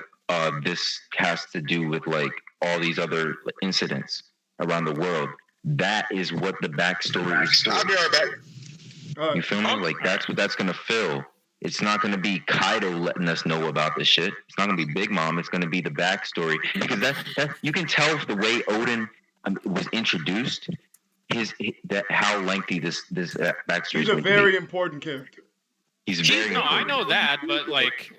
this has to do with like all these other incidents around the world. That is what the backstory is for. I'll be right back. You feel me? Like, that's what that's gonna fill. It's not gonna be Kaido letting us know about this shit. It's not gonna be Big Mom. It's gonna be the backstory, because that you can tell the way Oden was introduced. How lengthy this backstory. He's a very important character. He's very. No, I know that, but like,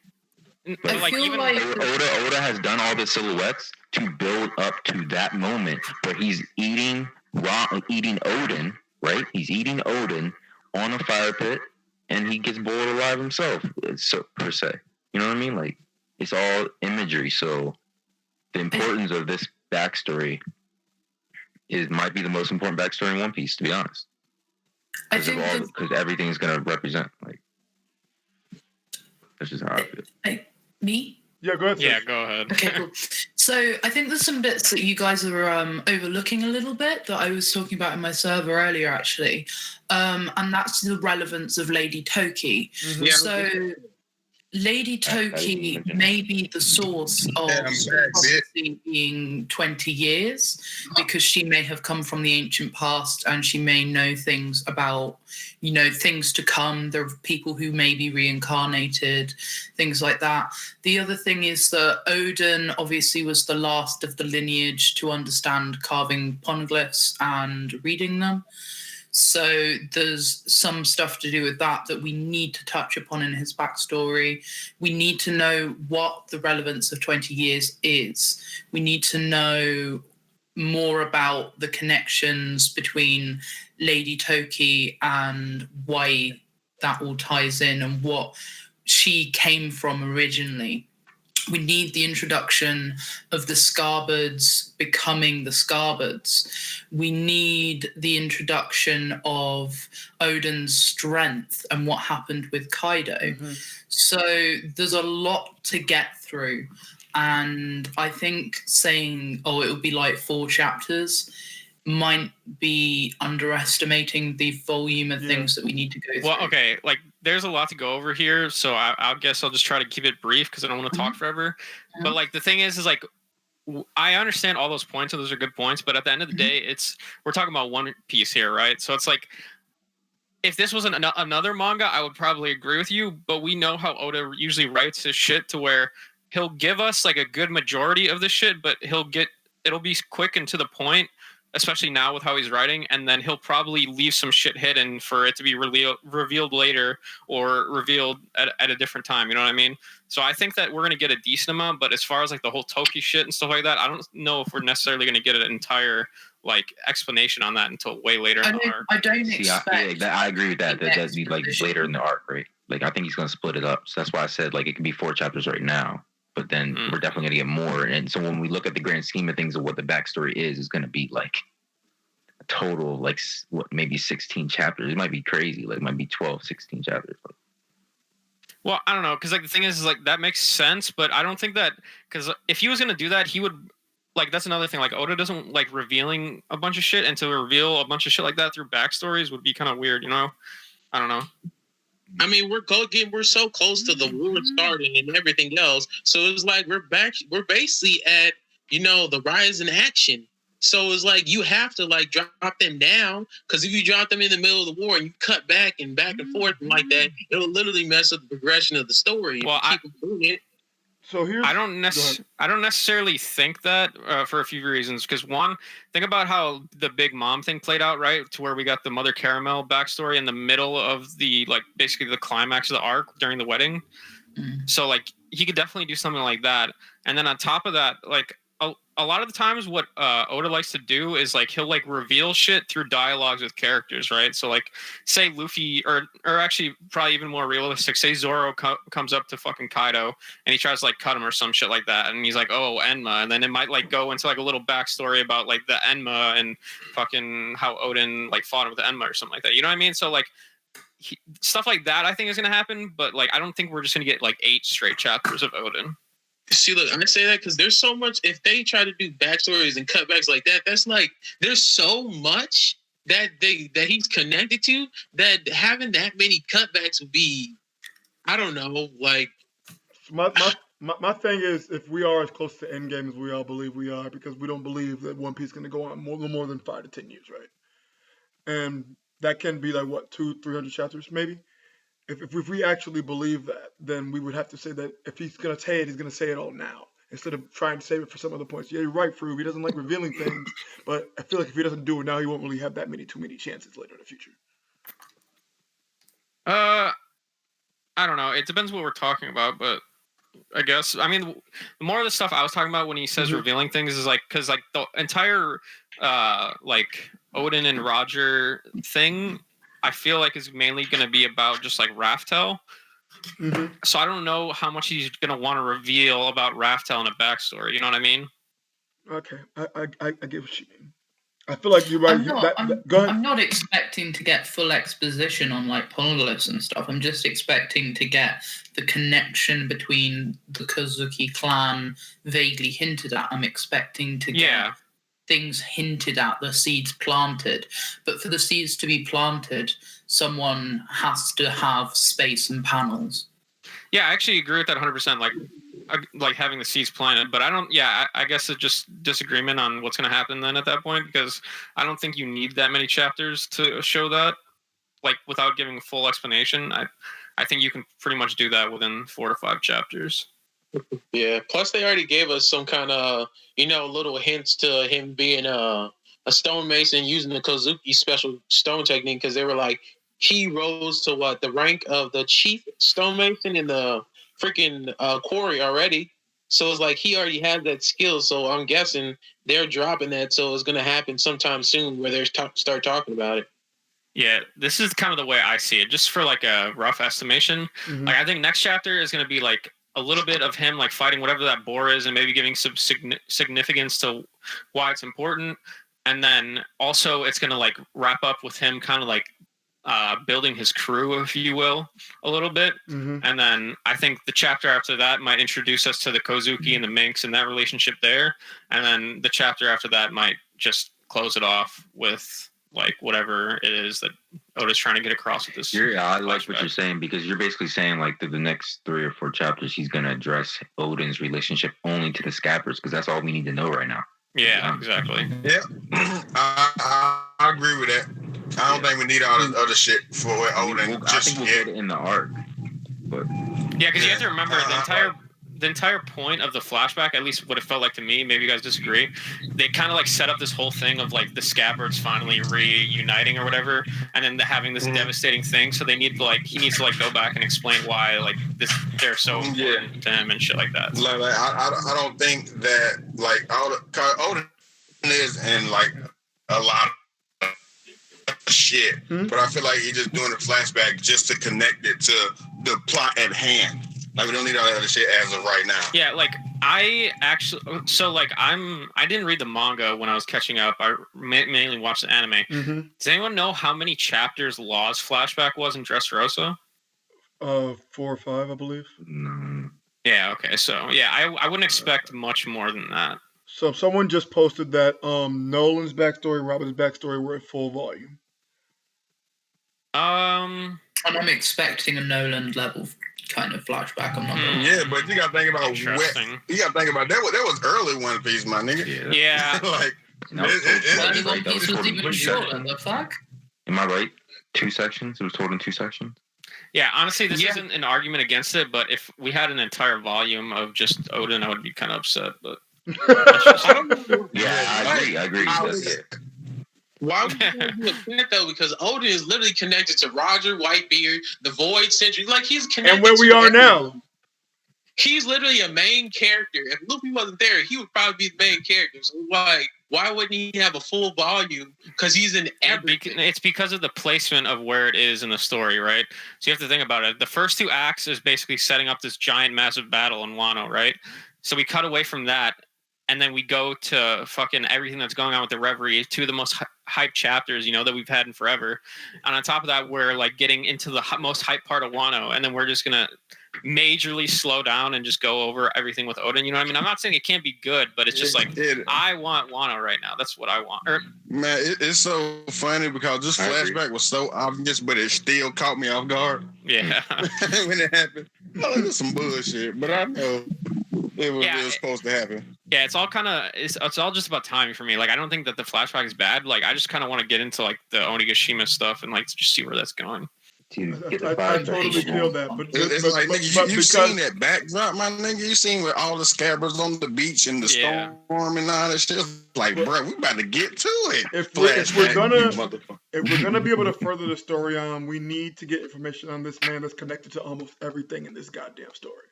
But I like feel even like Oda has done all the silhouettes to build up to that moment where he's eating Oden, right? He's eating Oden on a fire pit, and he gets boiled alive himself, so per se. You know what I mean? Like, it's all imagery. So the importance of this backstory might be the most important backstory in One Piece, to be honest. Because everything's gonna represent, like, this is how I feel. Me? Yeah, go ahead. Yeah, go ahead. Okay, cool. So I think there's some bits that you guys are overlooking a little bit that I was talking about in my server earlier, actually, and that's the relevance of Lady Toki. Mm-hmm. Yeah. So Lady Toki may be the source of prophecy being 20 years, because she may have come from the ancient past and she may know things about, things to come. There are people who may be reincarnated, things like that. The other thing is that Oden obviously was the last of the lineage to understand carving poneglyphs and reading them. So there's some stuff to do with that we need to touch upon in his backstory. We need to know what the relevance of 20 years is. We need to know more about the connections between Lady Toki and why that all ties in and what she came from originally. We need the introduction of the Scarbards becoming the Scarbards. We need the introduction of Oden's strength and what happened with Kaido. Mm-hmm. So there's a lot to get through. And I think saying, it would be like 4 chapters might be underestimating the volume of things that we need to go through. Well, okay, like there's a lot to go over here, so I guess I'll just try to keep it brief because I don't want to talk forever. Mm-hmm. But like the thing is like I understand all those points, and those are good points. But at the end of the day, we're talking about One Piece here, right? So it's like if this was another manga, I would probably agree with you. But we know how Oda usually writes his shit to where he'll give us like a good majority of the shit, but it'll be quick and to the point. Especially now with how he's writing, and then he'll probably leave some shit hidden for it to be revealed later or revealed at a different time. You know what I mean? So I think that we're going to get a decent amount, but as far as like the whole Toki shit and stuff like that, I don't know if we're necessarily going to get an entire like explanation on that until way later in the arc. I don't expect. I agree with that. That'd be like later in the arc, right? Like I think he's going to split it up. So that's why I said like it could be 4 chapters right now. But then we're definitely going to get more. And so when we look at the grand scheme of things of what the backstory is going to be like a total, like, maybe 16 chapters. It might be crazy. Like, it might be 12, 16 chapters. Well, I don't know. Because, like, the thing is, like, that makes sense. But I don't think that, because if he was going to do that, he would, like, that's another thing. Like, Oda doesn't like revealing a bunch of shit. And to reveal a bunch of shit like that through backstories would be kind of weird, you know? I don't know. I mean, we're so close to the war starting and everything else. So it's like we're basically at, the rise in action. So it's like you have to like drop them down, because if you drop them in the middle of the war and you cut back and forth and like that, it'll literally mess up the progression of the story. Well, So here's I don't necessarily think that for a few reasons. Because one, think about how the Big Mom thing played out, right? To where we got the Mother Caramel backstory in the middle of the like basically the climax of the arc during the wedding. So like he could definitely do something like that. And then on top of that, like a lot of the times what Oda likes to do is like he'll like reveal shit through dialogues with characters, right? So like say Luffy or actually probably even more realistic, say Zoro comes up to fucking Kaido and he tries to like cut him or some shit like that, and he's like, oh, Enma, and then it might like go into like a little backstory about like the Enma and fucking how Oden like fought with the Enma or something like that, you know what I mean? So like stuff like that I think is gonna happen, but like I don't think we're just gonna get like 8 straight chapters of Oden. See, look, I say that because there's so much. If they try to do backstories and cutbacks like that, that's like there's so much that he's connected to that having that many cutbacks would be, I don't know, like. My thing is, if we are as close to Endgame as we all believe we are, because we don't believe that One Piece is going to go on more than 5 to 10 years, right? And that can be like what 200-300 chapters, maybe. If we actually believe that, then we would have to say that if he's going to say it, he's going to say it all now, instead of trying to save it for some other points. Yeah, you're right, Froob. He doesn't like revealing things, but I feel like if he doesn't do it now, he won't really have that too many chances later in the future. I don't know. It depends what we're talking about, but I guess. I mean, the more of the stuff I was talking about when he says revealing things is like because like the entire like Oden and Roger thing, I feel like is mainly going to be about just like Raftel. So I don't know how much he's going to want to reveal about Raftel in a backstory. You know what I mean? Okay, I get what you mean. I feel like you're right. Go ahead. I'm not expecting to get full exposition on like Poneglyphs and stuff. I'm just expecting to get the connection between the Kozuki clan vaguely hinted at. I'm expecting to get things hinted at, the seeds planted. But for the seeds to be planted, someone has to have space and panels. Yeah, I actually agree with that 100%. Like having the seeds planted, but I don't. Yeah, I guess it's just disagreement on what's going to happen then at that point, because I don't think you need that many chapters to show that, like without giving a full explanation. I think you can pretty much do that within 4 to 5 chapters. Yeah. Plus, they already gave us some kind of little hints to him being a stonemason using the Kozuki special stone technique, because they were like he rose to the rank of the chief stonemason in the freaking quarry already. So it's like he already had that skill. So I'm guessing they're dropping that. So it's going to happen sometime soon where they start talking about it. Yeah, this is kind of the way I see it, just for like a rough estimation. Like I think next chapter is going to be like a little bit of him like fighting whatever that boar is and maybe giving some significance to why it's important. And then also it's going to like wrap up with him kind of like building his crew, if you will, a little bit. And then I think the chapter after that might introduce us to the Kozuki and the Minks and that relationship there. And then the chapter after that might just close it off with like whatever it is that Oda's trying to get across with this. Yeah, I like what you're saying, because you're basically saying like through the next 3 or 4 chapters, he's going to address Oden's relationship only to the Scabbers, because that's all we need to know right now. Yeah, exactly. Yeah, I agree with that. I don't think we need all this other shit for Oden. I think we'll get it in the arc. But yeah, because you have to remember the entire point of the flashback, at least what it felt like to me, maybe you guys disagree, they kind of like set up this whole thing of like the Scabbards finally reuniting or whatever, and then having this devastating thing. So they need to like, he needs to like go back and explain why like they're so important to him and shit like that. Like I don't think that like Oden is in like a lot of shit, but I feel like he's just doing a flashback just to connect it to the plot at hand. Like we don't need all that other shit as of right now. Yeah, like I actually, so like I didn't read the manga when I was catching up. I mainly watched the anime. Does anyone know how many chapters Law's flashback was in Dressrosa? 4 or 5, I believe. Yeah. Okay. So yeah, I wouldn't expect much more than that. So someone just posted that Nolan's backstory, Robin's backstory were at full volume. And I'm expecting a Nolan level kind of flashback. I'm not gonna Yeah, but you gotta think about that was early One Piece, my nigga. Yeah. Like Early One Piece was even shorter. The fuck? Am I right? 2 sections? It was told in 2 sections? Yeah, honestly, this isn't an argument against it, but if we had an entire volume of just Oden, I would be kind of upset. But I agree. Why would you do that though? Because Oden is literally connected to Roger, Whitebeard, the Void Century. Like he's connected. And where we are now. He's literally a main character. If Luffy wasn't there, he would probably be the main character. So like, why wouldn't he have a full volume? Because he's in everything. It's because of the placement of where it is in the story, right? So you have to think about it. The first 2 acts is basically setting up this giant, massive battle in Wano, right? So we cut away from that, and then we go to fucking everything that's going on with the Reverie, 2 of the most hype chapters, that we've had in forever. And on top of that, we're like getting into the most hype part of Wano, and then we're just gonna majorly slow down and just go over everything with Oden. You know what I mean? I'm not saying it can't be good, but it's just I want Wano right now. That's what I want. Man, it's so funny because this flashback was so obvious, but it still caught me off guard. Yeah. When it happened. Oh, this is some bullshit, but I know it was supposed to happen. Yeah, it's all kind of it's all just about timing for me. Like I don't think that the flashback is bad. Like I just kind of want to get into like the Onigashima stuff and like just see where that's going. I totally feel that, but it's like nigga, you seen that backdrop, my nigga. You seen with all the Scabbards on the beach and the storm and all that shit. Like, bro, we about to get to it. If we're gonna be able to further the story on, we need to get information on this man that's connected to almost everything in this goddamn story.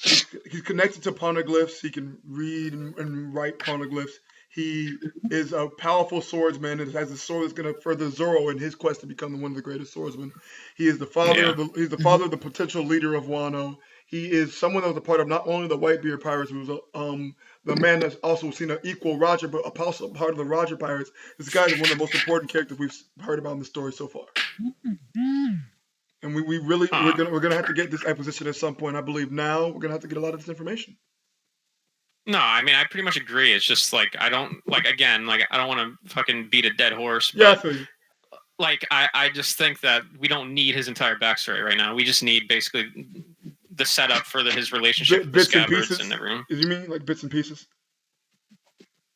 He's connected to poneglyphs. He can read and write poneglyphs. He is a powerful swordsman and has a sword that's going to further Zoro in his quest to become one of the greatest swordsmen. He is the father of the potential leader of Wano. He is someone that was a part of not only the Whitebeard Pirates, who was the man that's also seen an equal Roger, but also part of the Roger Pirates. This guy is one of the most important characters we've heard about in the story so far. And we're gonna have to get this exposition at some point. I believe now we're gonna have to get a lot of this information. No, I mean I pretty much agree. It's just like I don't want to fucking beat a dead horse. Yeah, I But, feel you. like I just think that we don't need his entire backstory right now. We just need basically the setup for his relationship with the Bits and Scabbards pieces. and everything. You mean like bits and pieces?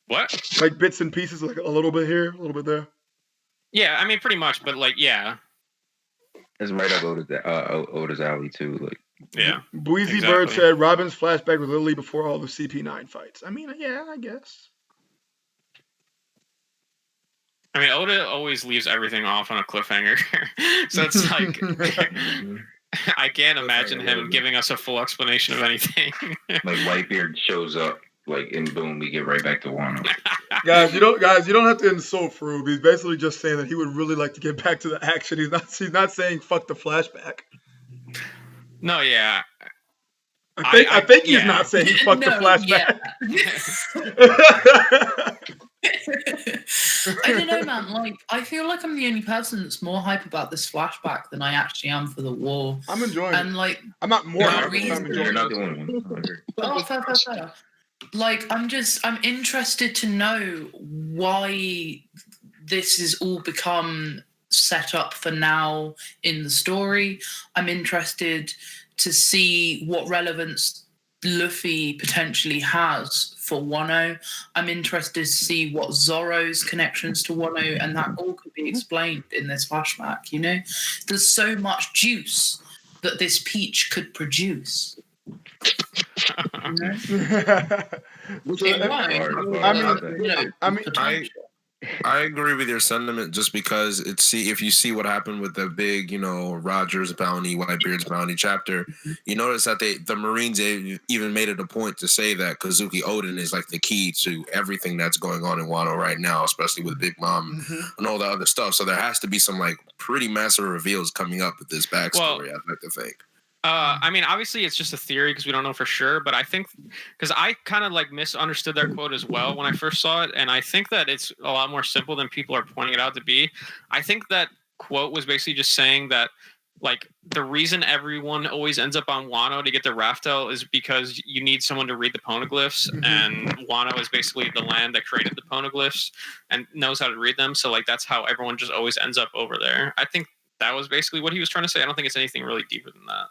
What? Like bits and pieces, like a little bit here, a little bit there. Yeah, I mean pretty much, but like yeah. It's right up Oda's alley too. Like, yeah. Breezy Bird said Robin's flashback was literally before all the CP9 fights. I mean, yeah, I guess. I mean, Oda always leaves everything off on a cliffhanger, so it's like I can't imagine him giving us a full explanation of anything. like Whitebeard shows up, like, and boom, we get right back to Wano. Guys, you don't have to insult Froob. He's basically just saying that he would really like to get back to the action. He's not saying fuck the flashback. No, yeah. I think he's not saying fuck the flashback. I don't know, man. Like, I feel like I'm the only person that's more hype about this flashback than I actually am for the war. I'm enjoying and it. like, I'm not more hype, I'm enjoying You're not it. the only one. Oh, fair. Like, I'm interested to know why this has all become set up for now in the story. I'm interested to see what relevance Luffy potentially has for Wano. I'm interested to see what Zoro's connections to Wano, and that all could be explained in this flashback, you know? There's so much juice that this peach could produce. You know? I agree with your sentiment just because if you see what happened with the big, Rogers bounty, Whitebeard's bounty chapter, you notice that the Marines even made it a point to say that Kozuki Oden is like the key to everything that's going on in Wano right now, especially with Big Mom and all that other stuff. So there has to be some like pretty massive reveals coming up with this backstory, I'd like to think. I mean, obviously it's just a theory because we don't know for sure, but I think because I kind of like misunderstood their quote as well when I first saw it, and I think that it's a lot more simple than people are pointing it out to be. I think that quote was basically just saying that like the reason everyone always ends up on Wano to get the Raftel is because you need someone to read the poneglyphs, and Wano is basically the land that created the poneglyphs and knows how to read them. So like that's how everyone just always ends up over there. I think that was basically what he was trying to say. I don't think it's anything really deeper than that.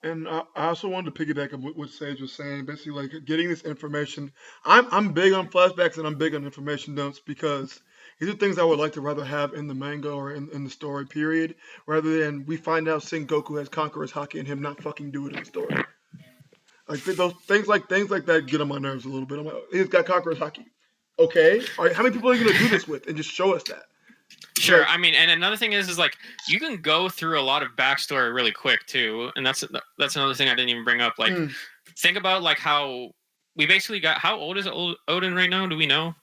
And I also wanted to piggyback on what Sage was saying. Basically, like getting this information. I'm big on flashbacks and I'm big on information dumps because these are things I would like to rather have in the manga or in the story period, rather than we find out Sengoku has Conqueror's Haki and him not fucking do it in the story. Like those things like that get on my nerves a little bit. I'm like, he's got Conqueror's Haki. Okay, all right, how many people are you gonna do this with? And just show us that. Sure. I mean, and another thing is like you can go through a lot of backstory really quick too, and that's another thing I didn't even bring up. Like, think about like how we basically got. How old is Oden right now? Do we know?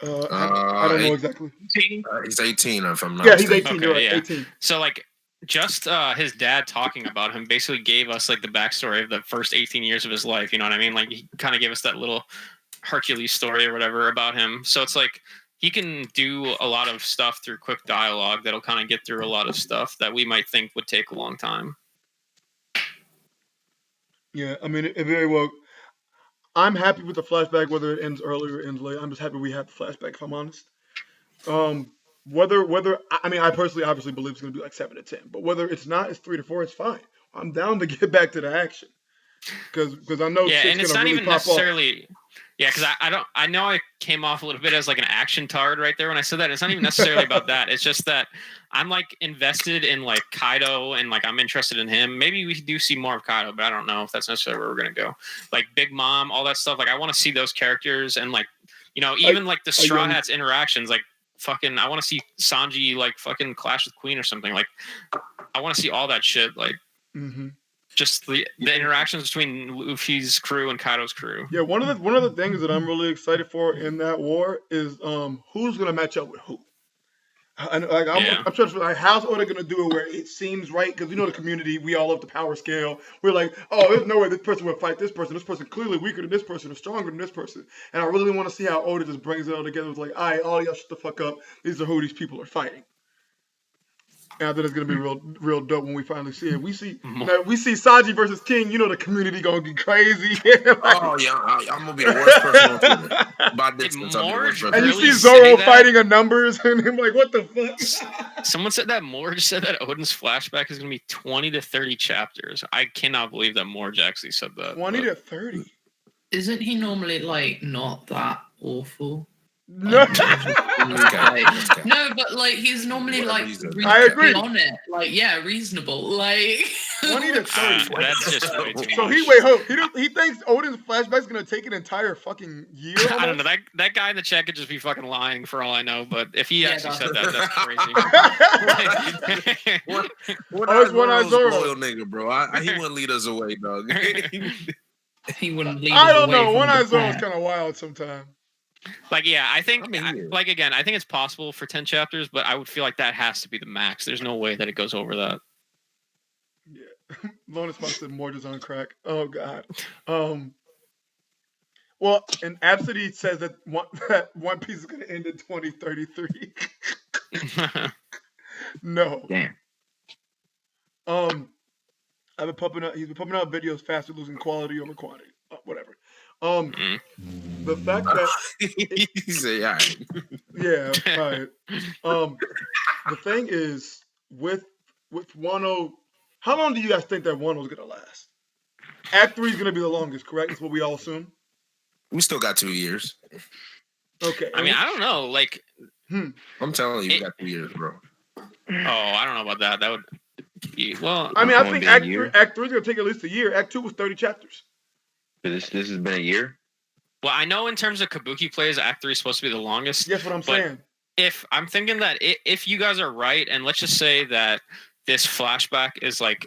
I don't know exactly. He's 18, if I'm not. Yeah, he's 18. Okay, yeah. 18. So like, just his dad talking about him basically gave us like the backstory of the first 18 years of his life. You know what I mean? Like, he kind of gave us that little Hercules story or whatever about him. So it's like. He can do a lot of stuff through quick dialogue that'll kind of get through a lot of stuff that we might think would take a long time. Yeah, I mean, it very well. I'm happy with the flashback, whether it ends early or ends late. I'm just happy we have the flashback, if I'm honest. I personally obviously believe it's going to be like 7 to 10, but whether it's not, it's 3 to 4, it's fine. I'm down to get back to the action because I know shit's and it's gonna not really even pop necessarily. Off. Yeah, because I know I came off a little bit as like an action tard right there when I said that. It's not even necessarily about that. It's just that I'm like invested in like Kaido and like I'm interested in him. Maybe we do see more of Kaido, but I don't know if that's necessarily where we're gonna go. Like Big Mom, all that stuff. Like I want to see those characters and like even like the Straw Hats interactions. Like fucking, I want to see Sanji like fucking clash with Queen or something. Like I want to see all that shit. Like. just the interactions between Luffy's crew and Kaido's crew. Yeah, one of the things that I'm really excited for in that war is who's gonna match up with who. And like I'm trying to like, how's Oda gonna do it where it seems right? Because the community, we all love the power scale. We're like, oh, there's no way this person would fight this person. This person clearly weaker than this person or stronger than this person. And I really want to see how Oda just brings it all together. It's like, all right, all y'all shut the fuck up. These are who these people are fighting. And I think it's gonna be real dope when we finally see it. We see Sanji versus King. The community gonna get crazy. Oh yeah, I'm gonna be the worst person on Twitter. By distance, I'm the worst person. And you see Zoro fighting a numbers, and I'm like, what the fuck? Someone said that Morge said that Oden's flashback is gonna be 20 to 30 chapters. I cannot believe that Morge actually said that. 20 to 30. Isn't he normally like not that awful? No, no, but like he's normally like I agree on it. Like, yeah, reasonable. Like 20 to 30. That's just way too So much. he thinks Oden's flashback is gonna take an entire fucking year. I don't know. That guy in the chat could just be fucking lying for all I know. But if he actually said that, that's crazy. It's One-Eye Zoro. Loyal nigga, bro. He wouldn't lead us away, dog. He wouldn't lead. I don't know. One-Eye Zoro is kind of wild sometimes. Like, yeah, I think, like, again, I think it's possible for 10 chapters, but I would feel like that has to be the max. There's no way that it goes over that. Yeah. Lonus must have Morge is on crack. Oh, God. Well, and Absidy says that One Piece is going to end in 2033. No. Damn. He's been pumping out videos faster, losing quality over quantity. Whatever. The fact that he said, all right. Yeah, right. The thing is with Wano, how long do you guys think that Wano's gonna last? Act 3 is gonna be the longest, correct? That's what we all assume. We still got 2 years. Okay. I mean, I don't know. Like, I'm telling you, we got 2 years, bro. Oh, I don't know about that. That would be well. I mean, I think Act 3 is gonna take at least a year. Act 2 was 30 chapters. This has been a year. Well, I know in terms of Kabuki plays, Act 3 is supposed to be the longest. That's what I'm saying. If I'm thinking that if you guys are right, and let's just say that this flashback is like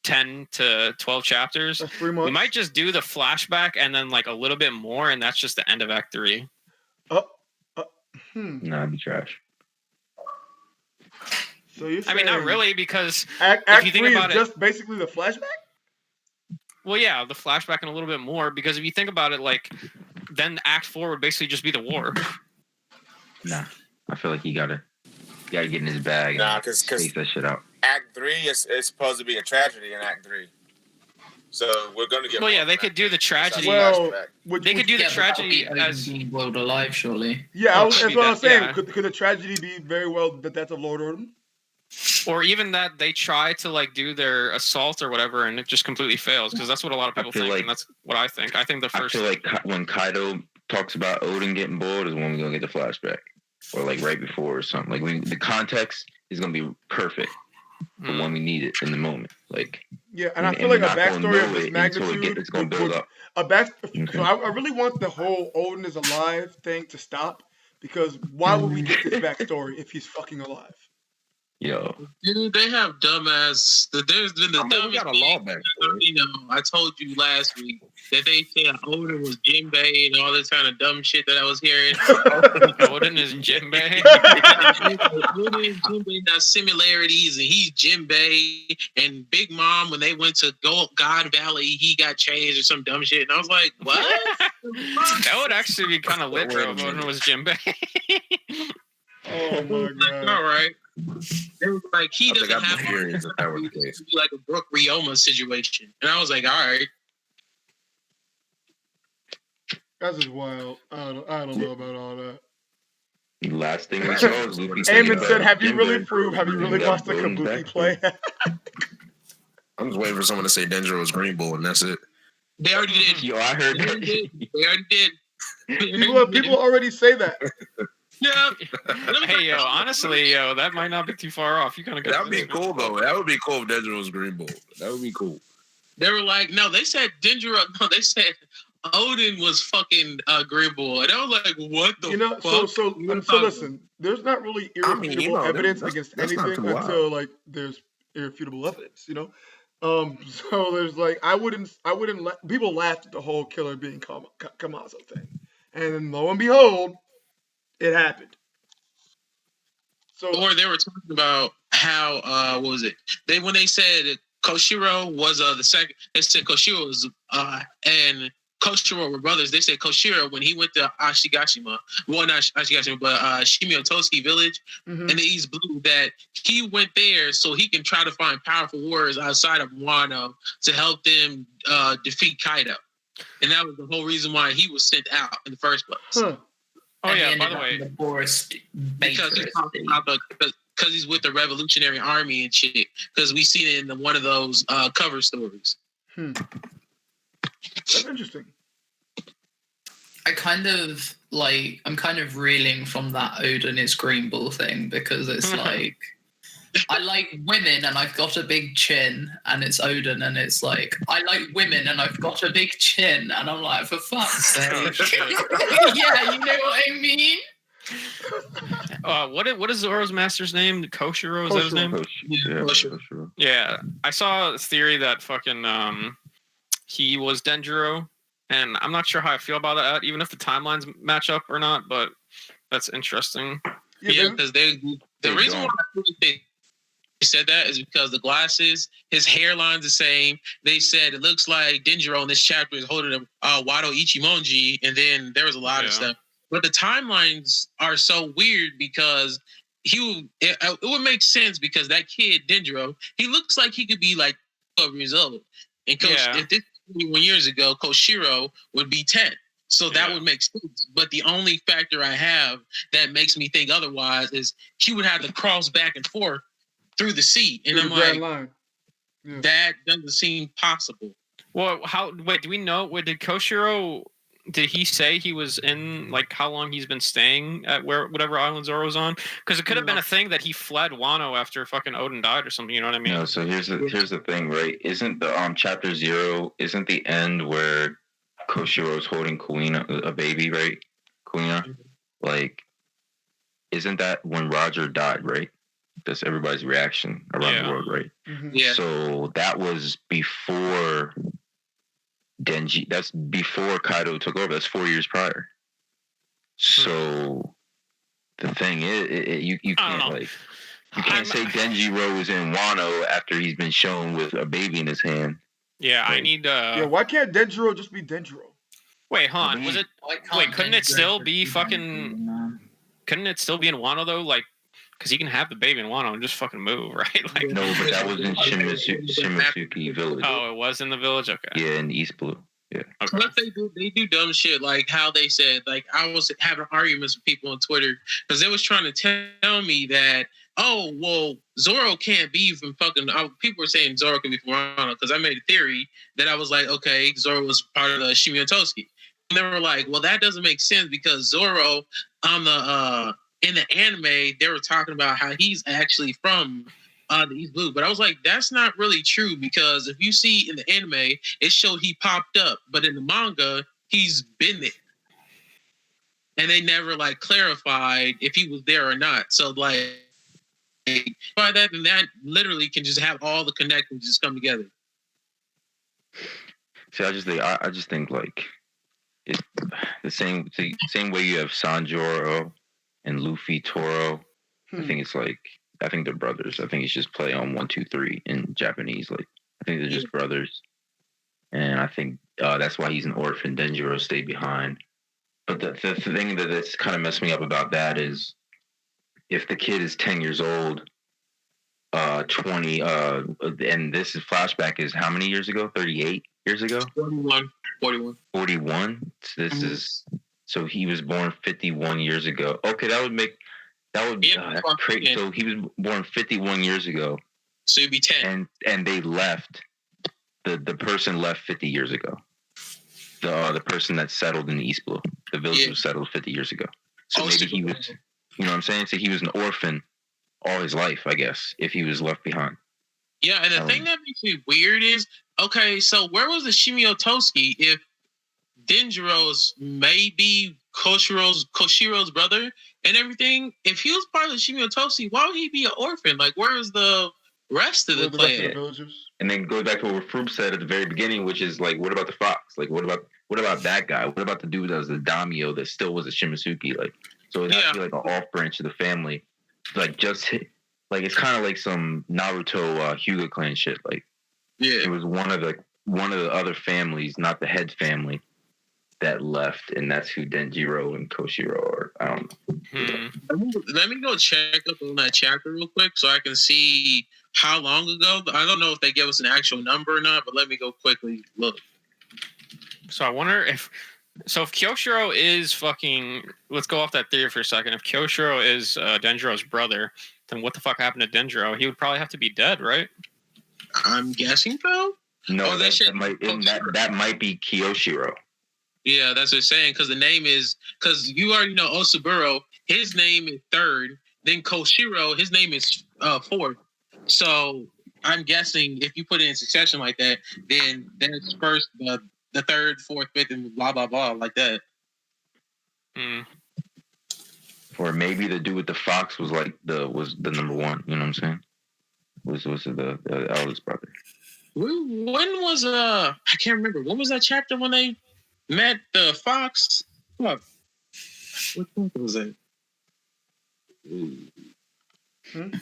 10 to 12 chapters, that's 3 months. We might just do the flashback and then like a little bit more, and that's just the end of Act 3. No, it'd be trash. So you're saying, I mean, not really, because Act if you think 3 about is just basically the flashback? Well, yeah, the flashback and a little bit more, because if you think about it, like, then Act 4 would basically just be the war. Nah, I feel like you gotta get in his bag. Nah, because take that shit out. Act 3 is supposed to be a tragedy in Act 3, so we're gonna get. Well, yeah, they could do the tragedy. Well, they could do the tragedy as being boiled alive, surely. Yeah, that's what I'm saying. Yeah. Could the tragedy be very well the death of Lord Oden? Or even that they try to like do their assault or whatever, and it just completely fails, because that's what a lot of people think, and that's what I think. I think the first. I feel like when Kaido talks about Oden getting boiled is when we're gonna get the flashback, or like right before or something. Like the context is gonna be perfect for when we need it in the moment. Like and I feel like a backstory of this magnitude it's gonna build up. So I really want the whole Oden is alive thing to stop, because why would we get this backstory if he's fucking alive? Yo, dude, they have dumbass. There's been the dumbest. We got a law back. I told you last week that they said Oden was Jinbei and all this kind of dumb shit that I was hearing. Oden is Jinbei. Oden and Jinbei got similarities, and he's Jinbei. And Big Mom, when they went to God Valley, he got changed or some dumb shit. And I was like, what? That would actually be kind of lit, bro. If Oden was Jinbei. Oh my god! All right. They were like, he doesn't have experience if that were the case. to be like a Brooke Ryoma situation, and I was like, all right. That's just wild. I don't know about all that. The last thing we saw is Luffy. Eamon said, "Have you really proved? Have you really watched the Kabuki play?" I'm just waiting for someone to say Denjiro was Green Bull, and that's it. They already did. Yo, I heard that. They already did. People already say that. Yeah. Hey, yo, honestly, that might not be too far off. You kind of got. That would be cool, though. That would be cool if Denjiro was Green Bull. That would be cool. They were like, no, they said Denjiro. No, they said Oden was fucking Green Bull, and I was like, what the fuck? So listen, there's not really irrefutable evidence against anything until like there's irrefutable evidence. So there's like I wouldn't people laughed at the whole killer being Kamazo thing, and then lo and behold, it happened. So Or they were talking about how what was it? When they said Koshiro was the second, they said Koshiro was and Koshiro were brothers. They said Koshiro when he went to Ashigashima, well not Ashigashima, but Shimiotosuki village in the East Blue, that he went there so he can try to find powerful warriors outside of Wano to help them defeat Kaido. And that was the whole reason why he was sent out in the first place. Huh. Oh yeah, by the way, because he's with the Revolutionary Army and shit. Because we seen it in one of those cover stories. That's interesting. I'm kind of reeling from that Oden is Green Bull thing, because it's like I like women and I've got a big chin, and it's Oden, and it's like I like women and I've got a big chin, and I'm like, for fuck's sake. Yeah, you know what I mean? What is Zoro's master's name? Koshiro, is that his name? Koshiro. Yeah, I saw a theory that fucking he was Denjiro, and I'm not sure how I feel about that, even if the timelines match up or not. But that's interesting. Yeah, because the reason why I really think they said that is because the glasses, his hairline's the same. They said it looks like Denjiro in this chapter is holding a Wado Ichimonji, and then there was a lot of stuff. But the timelines are so weird because it would make sense because that kid Denjiro, he looks like he could be like 12 years old, and if this was 21 years ago, Koshiro would be 10. So that would make sense. But the only factor I have that makes me think otherwise is he would have to cross back and forth through the sea, and I'm like, that doesn't seem possible. Well, do we know? Did Koshiro? Did he say he was in, like, how long he's been staying at whatever island Zoro's on? Because it could have been a thing that he fled Wano after fucking Oden died or something. You know what I mean? No. So here's the thing, right? Isn't the chapter 0? Isn't the end where Koshiro's holding Kuina, a baby, right? Kuina, like, isn't that when Roger died, right? That's everybody's reaction around the world, right? Yeah. So that was before Denji. That's before Kaido took over. That's 4 years prior. So the thing is, you can't say Denjiro was in Wano after he's been shown with a baby in his hand. Yeah, I need. Why can't Denjiro just be Denjiro? Wait, hon, was it? Wait, couldn't it still be fucking? Couldn't it still be in Wano though? Like, because he can have the baby in Wano and just fucking move, right? Like, no, but that was in Shimizuki Village. Oh, it was in the village. Okay. Yeah, in East Blue. Yeah. Okay. But they do dumb shit, like how they said, like, I was having arguments with people on Twitter because they was trying to tell me that, oh, well, Zoro can't be from fucking. People were saying Zoro could be from Wano because I made a theory that I was like, okay, Zoro was part of the Shimiotosuki. And they were like, well, that doesn't make sense because Zoro on the in the anime, they were talking about how he's actually from the East Blue. But I was like, that's not really true because if you see in the anime, it showed he popped up. But in the manga, he's been there. And they never, like, clarified if he was there or not. So, like, by that, then that literally can just have all the connections just come together. See, I just think like, it's the same way you have Sanjuro and Luffy Toro. I think they're brothers. I think it's just play on 1, 2, 3 in Japanese. Like, I think they're just brothers, and I think that's why he's an orphan. Denjiro stayed behind. But the thing that's kind of messed me up about that is, if the kid is 10 years old, 20, and this is flashback is how many years ago? 38 years ago? 41. 41. So he was born 51 years ago. Okay, that's crazy. So he was born 51 years ago. So he'd be 10. And they left. The person left 50 years ago. The person that settled in the East Blue. The village was settled 50 years ago. So maybe he was, you know what I'm saying? So he was an orphan all his life, I guess, if he was left behind. Yeah, and the thing that makes me weird is, okay, so where was the Shimiotosuki if Denjiro's maybe Koshiro's brother and everything? If he was part of the Shimiotosuki, why would he be an orphan? Like, where's the rest of the the rest of the clan. villagers. And then goes back to what Froop said at the very beginning, which is like, what about the fox? Like, what about that guy? What about the dude that was the daimyo that still was a Shimasuki? Like, so it has to be like an off branch of the family. Like, like it's kind of like some Naruto Hyuga clan shit. Like, it was one of the other families, not the head family, that left, and that's who Denjiro and Koshiro are. I don't know. Let me go check up on that chapter real quick so I can see how long ago. I don't know if they give us an actual number or not, but let me go quickly look. So I wonder if Kyoshiro is fucking. Let's go off that theory for a second. If Kyoshiro is Denjiro's brother, then what the fuck happened to Denjiro? He would probably have to be dead, right? I'm guessing so. No, that might be Kyoshiro. Yeah, that's what I'm saying. Because the name is you already know Osaburo. His name is third. Then Koshiro, his name is fourth. So I'm guessing if you put it in succession like that, then that's first the third, fourth, fifth, and blah blah blah like that. Or maybe the dude with the fox was the number one. You know what I'm saying? Was the eldest brother? When was I can't remember. When was that chapter when they met the fox? What chapter was that? I'm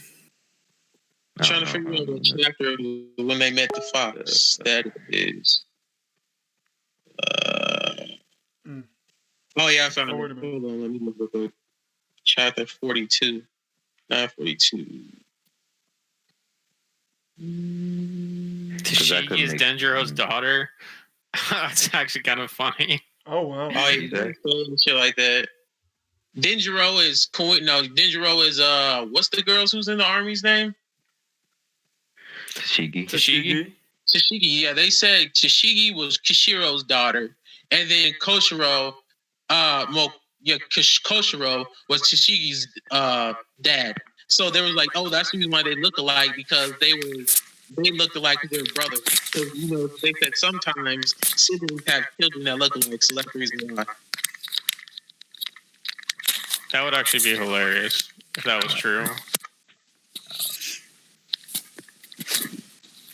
trying to figure out the chapter when they met the fox. That is. Oh yeah, I found it. Hold on, let me look at the chapter 42. 942. Tashigi is Denjiro's daughter. That's actually kind of funny. Oh wow! Oh yeah, shit like that. Denjiro is what's the girls who's in the army's name? Tashigi. Yeah, they said Tashigi was Kishiro's daughter, and then Koshiro, Koshiro was Tashigi's dad. So they were like, oh, that's the reason why they look alike, because they looked alike because they were brothers. Because they said sometimes siblings have children that look alike, so that's the reason why. That would actually be hilarious if that was true.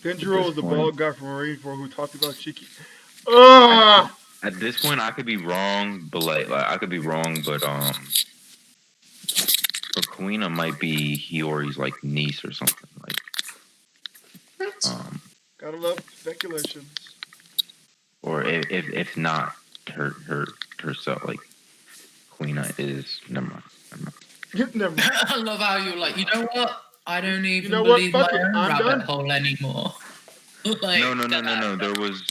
Denjiro was the bald guy from Marine 4 who talked about Shiki. At this point, I could be wrong, but Aquina might be Hiyori's like niece or something. Like, gotta love speculations. Or if not, herself, like Aquina is never mind. I love how you're like, you know what? I don't even believe my own rabbit hole anymore. Like, No. There was.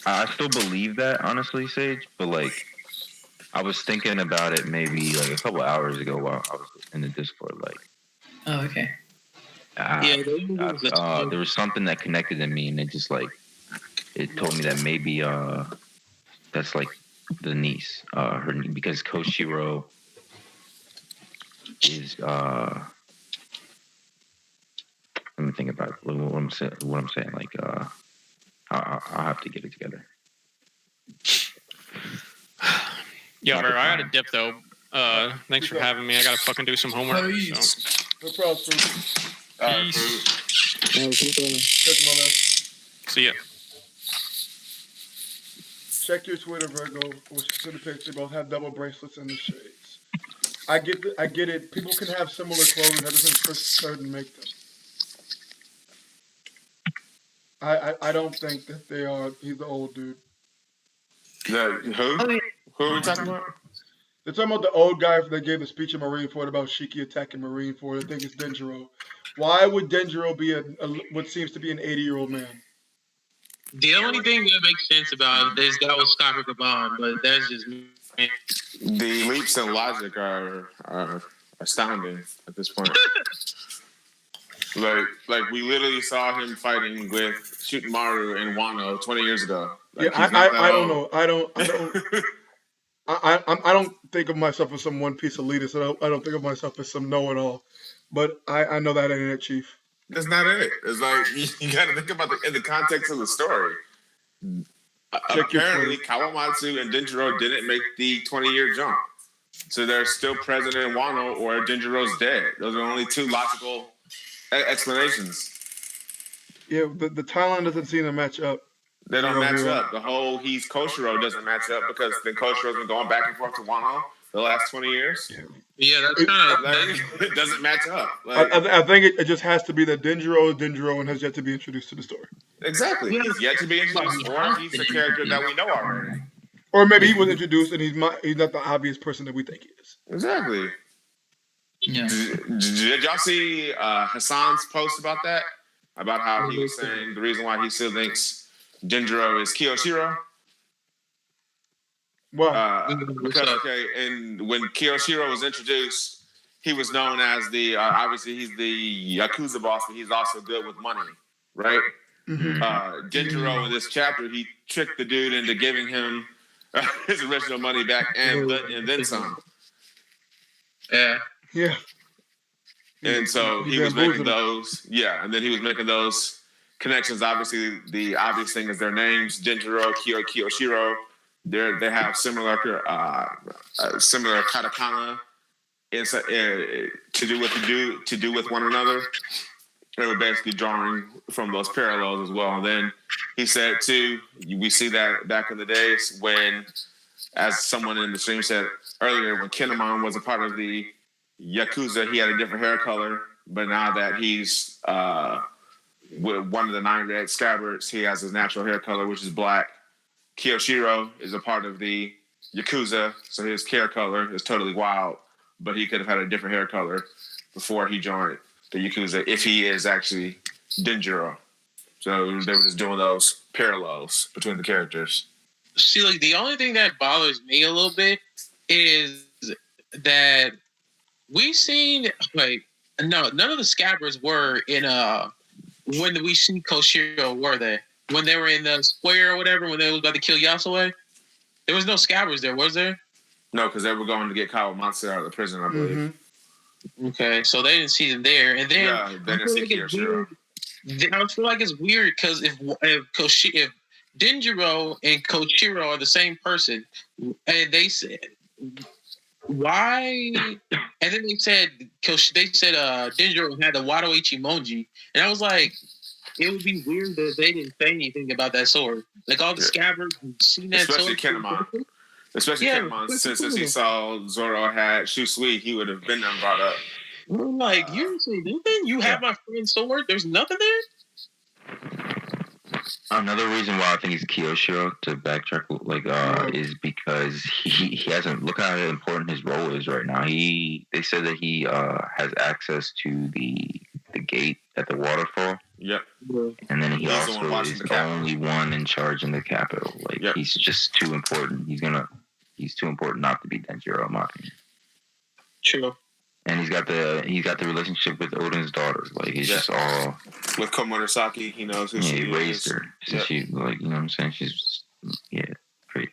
I still believe that, honestly, Sage. But like, I was thinking about it maybe like a couple hours ago while I was in the Discord. Like, oh, okay. There was something that connected in me, and it just like it told me that maybe that's like the niece, because Koshiro is let me think about what I'm saying. Like, I'll have to get it together. Yo, bro, I gotta dip though. Thanks for having me. I gotta fucking do some homework. So. No problem. Peace. See ya. Check your Twitter, Vergo, which is in the picture. They both have double bracelets in the shades. I get it. People can have similar clothing. That doesn't for certain make them. I don't think that they are. He's the old dude. Who? Who are we talking about? They're talking about the old guy that gave the speech in Marineford about Shiki attacking Marineford. I think it's Denjiro. Why would Denjiro be what seems to be an 80-year-old man? The only thing that makes sense about it is that was Scott Gabon, but that's just me. The leaps in logic are astounding at this point. Like we literally saw him fighting with Shutemaru and Wano 20 years ago. Like, yeah, I don't know. I don't think of myself as some One Piece elitist. I don't think of myself as some know-it-all. But I know that ain't it, Chief. That's not it. It's like you got to think about in the context of the story. Apparently, Kawamatsu and Denjiro didn't make the 20-year jump, so they're still present in Wano, or Denjiro's dead. Those are only two logical explanations. Yeah, the timeline doesn't seem to match up. They don't match up. The whole he's Koshiro doesn't match up because then Koshiro's been going back and forth to Wano the last 20 years. Yeah, that's kind of it doesn't match up. I think it just has to be that Denjiro is Denjiro and has yet to be introduced to the story. Exactly. He's yet to be introduced, or he's a character that we know already. Or maybe he was introduced and he's not the obvious person that we think he is. Exactly. Yeah. Did y'all see Hassan's post about that? About how he was saying the reason why he still thinks Denjiro is Kiyoshiro? Wow. Because, and when Kiyoshiro was introduced, he was known as the, obviously he's the Yakuza boss, but he's also good with money, right? Mm-hmm. Denjiro in this chapter, he tricked the dude into giving him his original money back and then some. Yeah. Yeah. And so he was making those, and then he was making those connections. Obviously, the obvious thing is their names, Denjiro, Kiyoshiro. They have similar katakana to do with one another. They were basically drawing from those parallels as well. And then he said too, we see that back in the days when, as someone in the stream said earlier, when Kinemon was a part of the Yakuza, he had a different hair color, but now that he's with one of the 9 red scabbards, he has his natural hair color, which is black. Kiyoshiro is a part of the Yakuza, so his hair color is totally wild, but he could have had a different hair color before he joined the Yakuza, if he is actually Denjiro. So they were just doing those parallels between the characters. See, like, the only thing that bothers me a little bit is that we seen, like, no, none of the scabbards were in when we see Koshiro, were they? When they were in the square or whatever, when they was about to kill Yasue? There was no scabbards there, was there? No, because they were going to get Kawamatsu out of the prison, I believe. Mm-hmm. Okay, so they didn't see them there. And then they didn't see Kiyoshiro. I feel like it's weird because if Denjiro and Koshiro are the same person, and they said, why? And then they said Denjiro had the Wadoichi emoji, and I was like, it would be weird that they didn't say anything about that sword. Like all the scabbards, seen that especially sword. Especially Kinemon, since he saw Zoro had Shusui, he would have been done brought up. I'm like, you didn't say nothing? You have my friend's sword? There's nothing there? Another reason why I think he's Kiyoshiro, to backtrack, is because he hasn't. Look how important his role is right now. They said that he has access to the gate at the waterfall. Yep. And then he also is the only one in charge in the capital. Like he's just too important. He's too important not to be Denjiro, in my opinion. True. And he's got the relationship with Oden's daughter. Like he's just all with Komurasaki. He knows who she is. He raised her. So she, like, you know what I'm saying? She's pretty.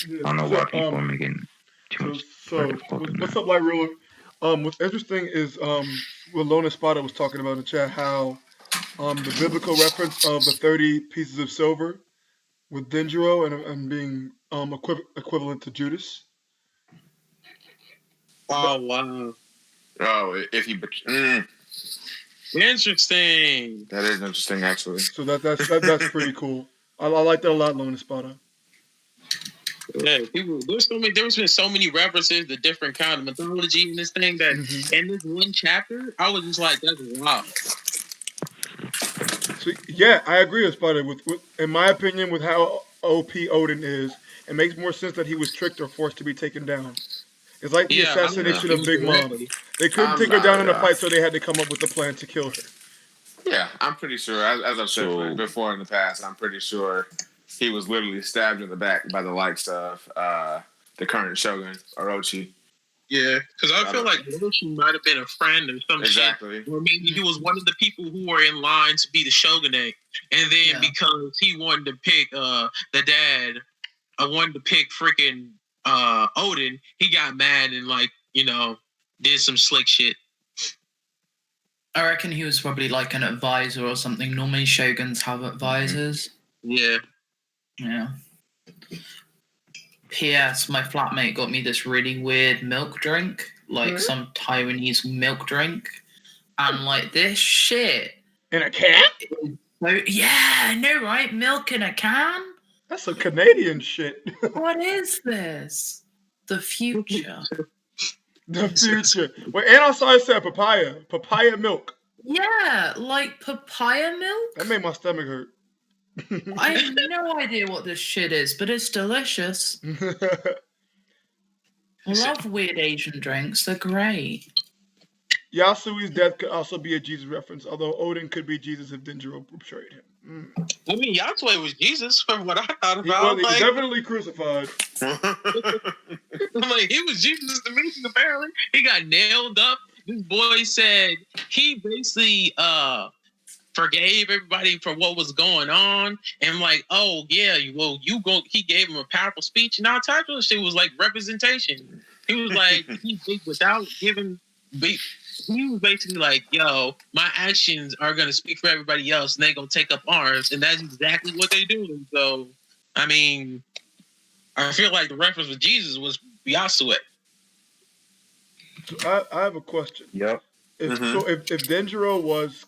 I don't know why people are making too much. So what's up, Light Ruler? What's interesting is what Lona Spada was talking about in the chat, how the biblical reference of the 30 pieces of silver with Denjiro and being equivalent to Judas. Oh, wow. Oh, if he... Interesting. That is interesting, actually. So that's pretty cool. I like that a lot, Lona Spada. Yeah, there's been so many references to different kind of mythology in this thing that in this one chapter, I was just like, that's wild. So, yeah, I agree with Spada. With in my opinion, with how OP Oden is, it makes more sense that he was tricked or forced to be taken down. It's like the assassination of Big Mom. They couldn't take her down in a fight, so they had to come up with a plan to kill her. Yeah, I'm pretty sure, as I've said before in the past, I'm pretty sure he was literally stabbed in the back by the likes of the current Shogun, Orochi. Yeah, because I feel like Orochi might have been a friend or some shit. Or maybe he was one of the people who were in line to be the shogunate. And then because he wanted to pick the dad, I wanted to pick freaking Oden, he got mad and, like, you know, did some slick shit. I reckon he was probably like an advisor or something. Normally shoguns have advisors. Yeah. Yeah. P.S. My flatmate got me this really weird milk drink. like some Taiwanese milk drink, and like this shit in a can. So yeah, I know, right? Milk in a can. That's some Canadian shit. What is this? The future. The future. Wait, and I saw it said papaya. Papaya milk. Yeah, like papaya milk. That made my stomach hurt. I have no idea what this shit is, but it's delicious. I love weird Asian drinks. They're great. Yasui's death could also be a Jesus reference, although Oden could be Jesus if Denjiro betrayed him. I mean, Yasui was Jesus from what I thought about. He was definitely crucified. I'm like, he was Jesus to me, apparently. He got nailed up. This boy said he basically forgave everybody for what was going on. And like, oh yeah, well, he gave him a powerful speech. And our title shit was like representation. He was like, without giving he was basically like, yo, my actions are going to speak for everybody else and they're going to take up arms. And that's exactly what they do. So, I mean, I feel like the reference with Jesus was Yasui. So I have a question. Yep. If Denjiro was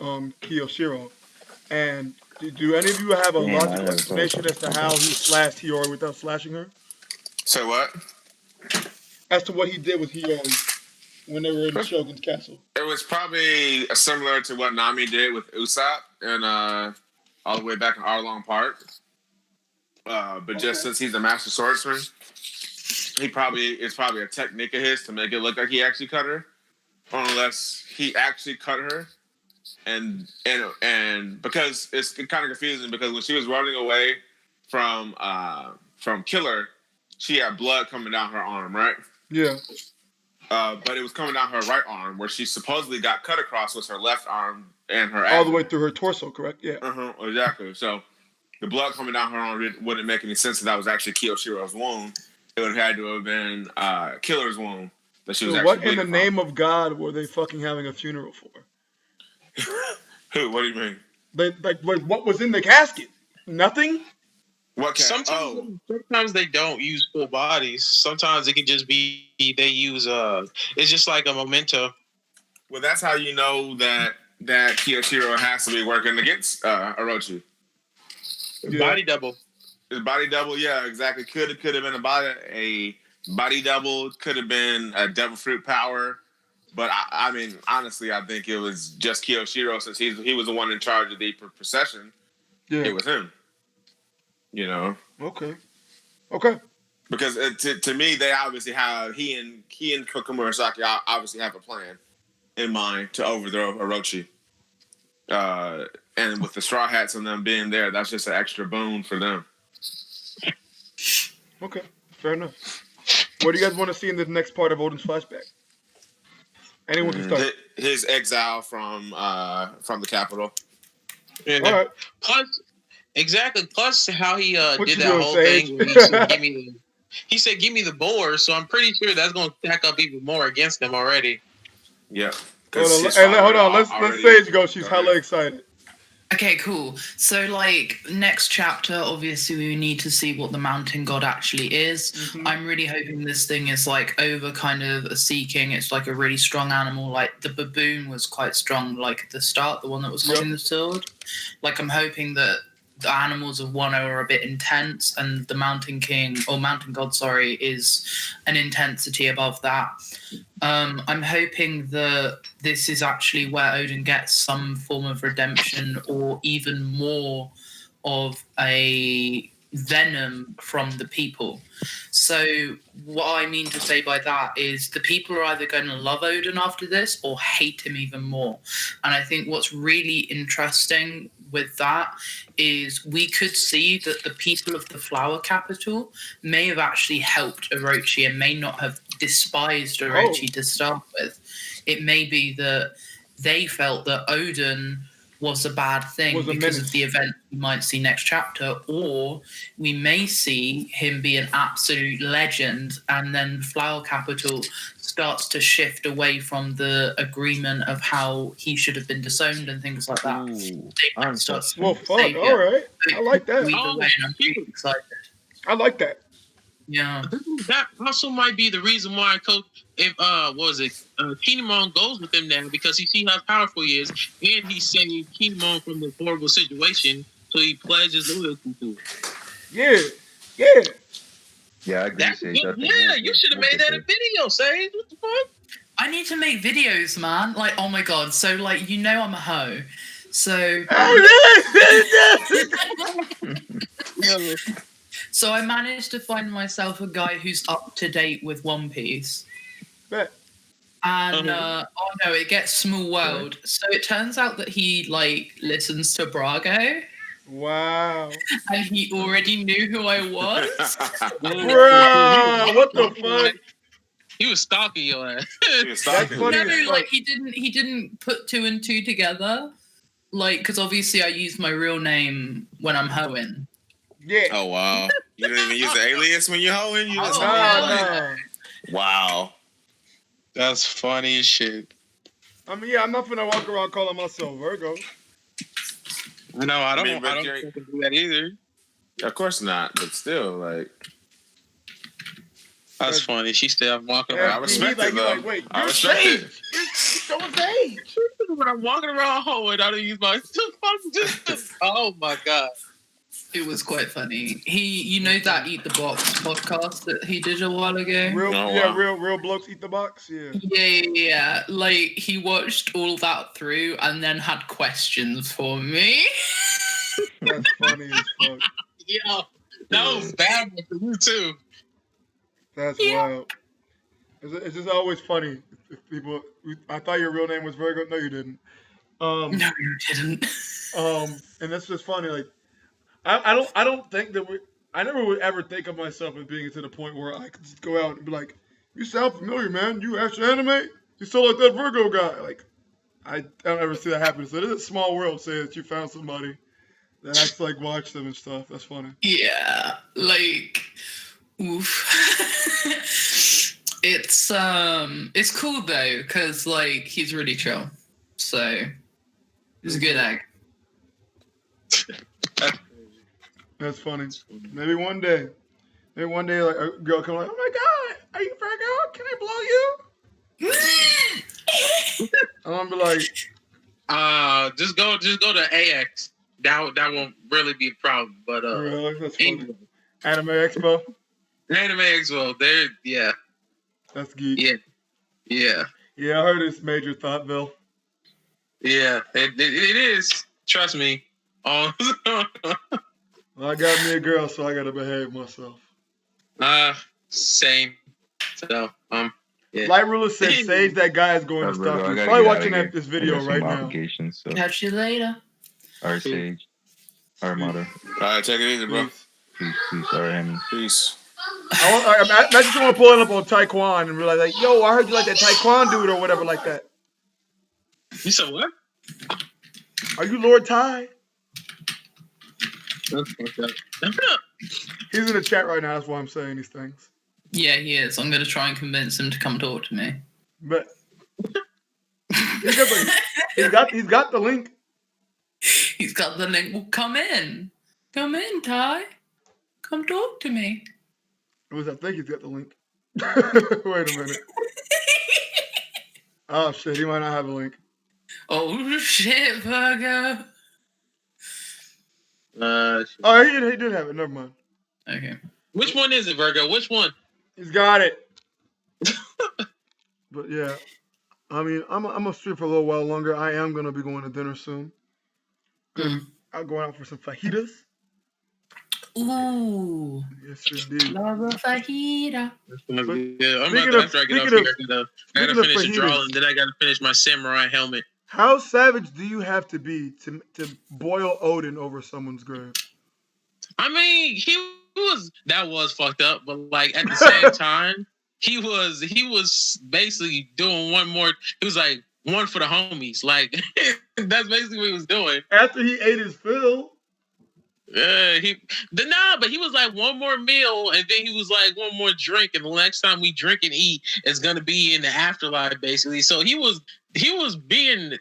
Kiyoshiro, and do any of you have a logical explanation as to how he slashed Hiyori without slashing her? Say what? As to what he did with Hiyori when they were in Shogun's castle. It was probably similar to what Nami did with Usopp and all the way back in Arlong Park. But just since he's a master swordsman, it's probably a technique of his to make it look like he actually cut her, unless he actually cut her. And because it's kind of confusing because when she was running away from Killer, she had blood coming down her arm, right? Yeah. But it was coming down her right arm, where she supposedly got cut across with her left arm and her all the way through her torso, correct? Yeah. Exactly. So the blood coming down her arm wouldn't make any sense that was actually Kiyoshiro's wound. It would have had to have been Killer's wound that she was so actually. What in the name of God were they fucking having a funeral for? Who? What do you mean? What was in the casket? Nothing. What sometimes they don't use full bodies. Sometimes it can just be they use it's just like a memento. Well, that's how you know that Kiyoshiro has to be working against Orochi. Yeah. Body double. His body double, yeah, exactly. Could have been a body double. Could have been a devil fruit power. But I mean, honestly, I think it was just Kiyoshiro since he was the one in charge of the procession. Yeah, it was him. You know. Okay. Because to me, they obviously have he and Kokumurasaki obviously have a plan in mind to overthrow Orochi. And with the Straw Hats and them being there, that's just an extra boon for them. Okay, fair enough. What do you guys want to see in the next part of Oden's flashback? Anyone can start. His exile from the capital. Yeah. All right. Plus how he did that whole thing where he said, give me the boar, so I'm pretty sure that's going to stack up even more against him already. Yeah. Hold on. Let's Sage go. She's hella excited. Okay, cool. So, like, next chapter, obviously, we need to see what the mountain god actually is. Mm-hmm. I'm really hoping this thing is, like, over kind of a seeking. It's, like, a really strong animal. Like, the baboon was quite strong, like, at the start, the one that was holding the sword. Like, I'm hoping that the animals of Wano are a bit intense, and the mountain god, is an intensity above that. I'm hoping that this is actually where Oden gets some form of redemption or even more of a venom from the people. So what I mean to say by that is the people are either going to love Oden after this or hate him even more. And I think what's really interesting with that is we could see that the people of the flower capital may have actually helped Orochi and may not have despised Orochi to start with. It may be that they felt that Oden was a bad thing because of the event we might see next chapter, or we may see him be an absolute legend and then Flower Capital starts to shift away from the agreement of how he should have been disowned and things like that. Well, fuck, all right. I like that. Either way, and I'm really excited. I like that. Yeah. That also might be the reason why Kinemon goes with him now, because he sees how powerful he is, and he saved Kinemon from this horrible situation, so he pledges loyalty to it. Yeah. Yeah, I agree. That's Sage. good. I think Yeah, we'll you should have get made that there. a video, Sage. What the fuck? I need to make videos, man. Like, oh my god. So, like, you know I'm a hoe. So... So I managed to find myself a guy who's up to date with One Piece. Bet. And oh no, it gets small world. So it turns out that he like listens to Vergo, Wow. and he already knew who I was. Bruh, what the fuck? He was stalking your ass. That's funny as No, fuck. like he didn't put two and two together. Like, because obviously I use my real name when I'm hoeing. Yeah. Oh wow! You don't even use the alias when you're hoeing. You just Nah. Wow. That's funny as shit. I mean, yeah, I'm not gonna walk around calling myself Vergo. No, I don't but fucking do that either. Of course not, but still, like, That's funny. She said I'm walking Yeah, around. I respect he's it, though. Wait, I you're respect Sage. it. You're so Sage. When I'm walking around home and I don't use my oh my god. It was quite funny. You know that Eat the Box podcast that he did a while ago? Real blokes eat the box. Yeah. Yeah. Like, he watched all that through and then had questions for me. That's funny as fuck. Yeah, that was bad for you too. That's wild. It's just always funny if people. I thought your real name was Vergo. No, you didn't. No, you didn't. And that's just funny. Like, I don't think that I never would ever think of myself as being to the point where I could just go out and be like, "You sound familiar, man. You actually anime? You sound like that Vergo guy." Like, I don't ever see that happen. So it is a small world saying that you found somebody that actually like watch them and stuff. That's funny. Yeah, like, oof. It's cool though, cause like he's really chill. So he's a good egg. That's funny. Maybe one day, like a girl come like, "Oh my god, are you Vergo? Can I blow you?" I'm gonna be like, just go to AX. That won't really be a problem. But really? That's funny. Anime Expo. Anime Expo. There, yeah. That's geek. Yeah. Yeah, I heard it's major Thoughtville. Yeah, it is. Trust me. Well, I got me a girl, so I gotta behave myself. Same. So, yeah. Light Ruler said, "Sage, that guy is going to stop you." Probably watching this video right now. So. Catch you later. All right, Sage. All right, Mother. All right, take it easy, bro. Peace. All right, Henry. Peace. Imagine someone pulling up on Taekwon and be like, "Yo, I heard you like that Taekwon dude or whatever like that." You said what? Are you Lord Ty? He's in the chat right now. That's why I'm saying these things. Yeah, he is. I'm gonna try and convince him to come talk to me. But he's got the link. He's got the link. Well, come in, Ty. Come talk to me. I think he's got the link. Wait a minute. Oh shit, he might not have a link. Oh shit, Vergo. Oh, he did have it. Never mind. Okay. Which one is it, Vergo? Which one? He's got it. But yeah, I mean, I'm gonna stream for a little while longer. I am gonna be going to dinner soon. I'm going out for some fajitas. Ooh. Yes, indeed. Love a fajita. Yeah, I'm about to, after I get off here, I gotta finish the draw, and then I gotta finish my samurai helmet. How savage do you have to be to boil Oden over someone's grave? I mean, that was fucked up, but like at the same time, he was basically doing one more. He was like one for the homies. Like that's basically what he was doing. After he ate his fill. But he was like one more meal, and then he was like one more drink, and the next time we drink and eat is gonna be in the afterlife, basically. So he was being,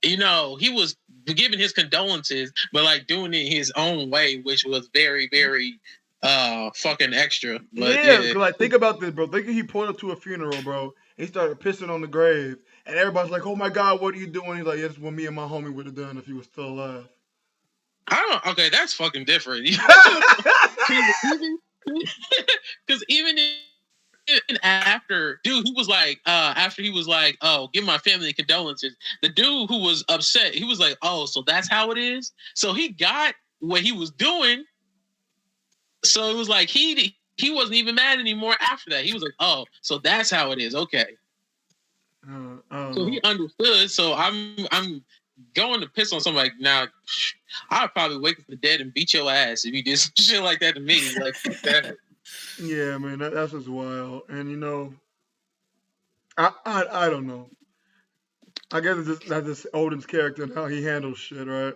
he was giving his condolences, but like doing it his own way, which was very, very fucking extra. But Yeah, because like think about this, bro. Think if he pulled up to a funeral, bro. He started pissing on the grave, and everybody's like, "Oh my God, what are you doing?" He's like, "Yeah, that's what me and my homie would have done if he was still alive." Okay, that's fucking different. Because even after, dude, he was like, oh, give my family condolences. The dude who was upset, he was like, oh, so that's how it is. So he got what he was doing. So it was like he wasn't even mad anymore after that. He was like, oh, so that's how it is. Okay. So he understood. So I'm going to piss on somebody now. I'd probably wake up the dead and beat your ass if you did some shit like that to me. Like that. Yeah, man, that's just wild. And you know, I don't know. I guess that's just Oden's character and how he handles shit, right?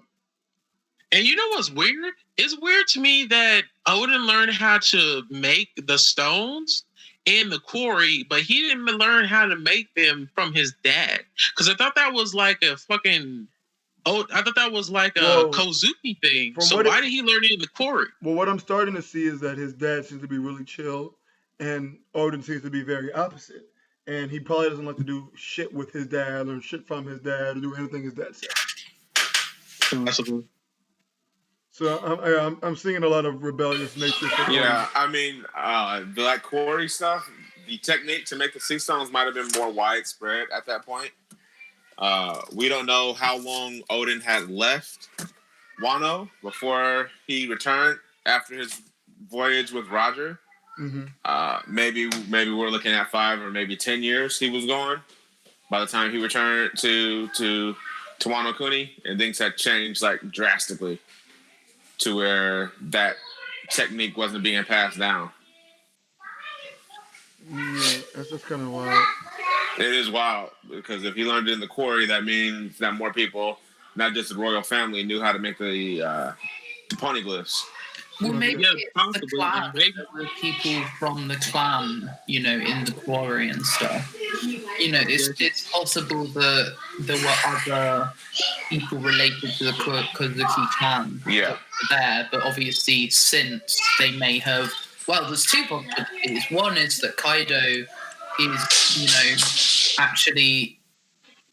And you know what's weird? It's weird to me that Oden learned how to make the stones in the quarry, but he didn't learn how to make them from his dad. Because I thought that was like a fucking... I thought that was like a Kozuki thing. So why did he learn it in the quarry? Well, what I'm starting to see is that his dad seems to be really chill, and Oden seems to be very opposite. And he probably doesn't like to do shit with his dad, or shit from his dad, or do anything his dad says. Possible. So I'm seeing a lot of rebellious nature. Yeah, I mean, the like quarry stuff, the technique to make the sea stones might have been more widespread at that point. We don't know how long Oden had left Wano before he returned after his voyage with Roger. Mm-hmm. Maybe we're looking at 5 or maybe 10 years he was gone by the time he returned to Wano Kuni, and things had changed like drastically to where that technique wasn't being passed down. Yeah, that's just kind of wild. It is wild because if he learned it in the quarry, that means that more people, not just the royal family, knew how to make the poneglyphs. Well, maybe it's the clan. There were people from the clan, you know, in the quarry and stuff. You know, it's possible that there were other people related to the Kozuki clan there, but obviously since they may have... Well, there's two possibilities. One is that Kaido is, you know, actually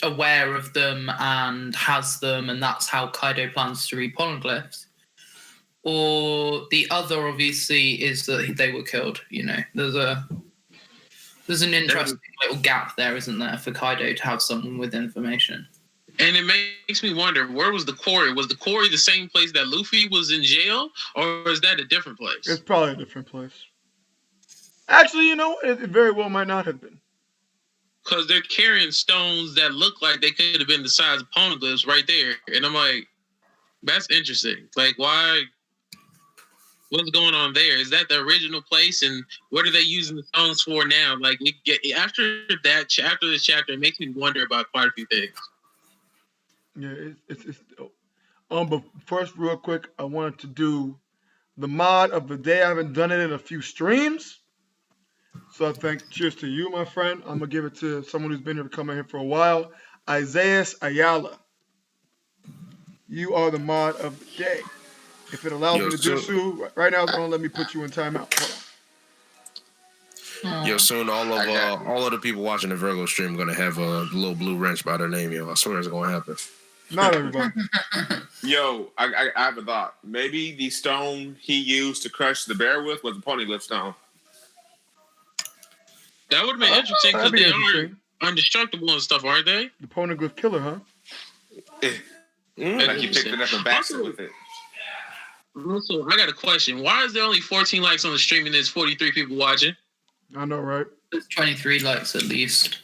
aware of them and has them, and that's how Kaido plans to read poneglyphs. Or the other, obviously, is that they were killed. You know, there's an interesting little gap there, isn't there, for Kaido to have someone with information. And it makes me wonder, where was the quarry? Was the quarry the same place that Luffy was in jail, or is that a different place? It's probably a different place. Actually, you know, it very well might not have been. Because they're carrying stones that look like they could have been the size of poneglyphs right there. And I'm like, that's interesting. Like, why... What's going on there? Is that the original place, and what are they using the stones for now? Like, after this chapter, it makes me wonder about quite a few things. Yeah, it's but first, real quick, I wanted to do the mod of the day. I haven't done it in a few streams, so I think cheers to you, my friend. I'm gonna give it to someone who's been here to come in here for a while, Isaiah Ayala. You are the mod of the day. If it allows me to do so, right now it's gonna let me put you in timeout. Hold on. Yo, soon all of the people watching the Vergo stream are gonna have a little blue wrench by their name, yo. I swear it's gonna happen. Not everybody. Yo, I have a thought. Maybe the stone he used to crush the bear with was a poneglyph stone. That would have been interesting because they are indestructible and stuff, aren't they? The poneglyph killer, huh? Like he picked it up and bashed it with it. Also, I got a question. Why is there only 14 likes on the stream and there's 43 people watching? I know, right? There's 23 likes at least.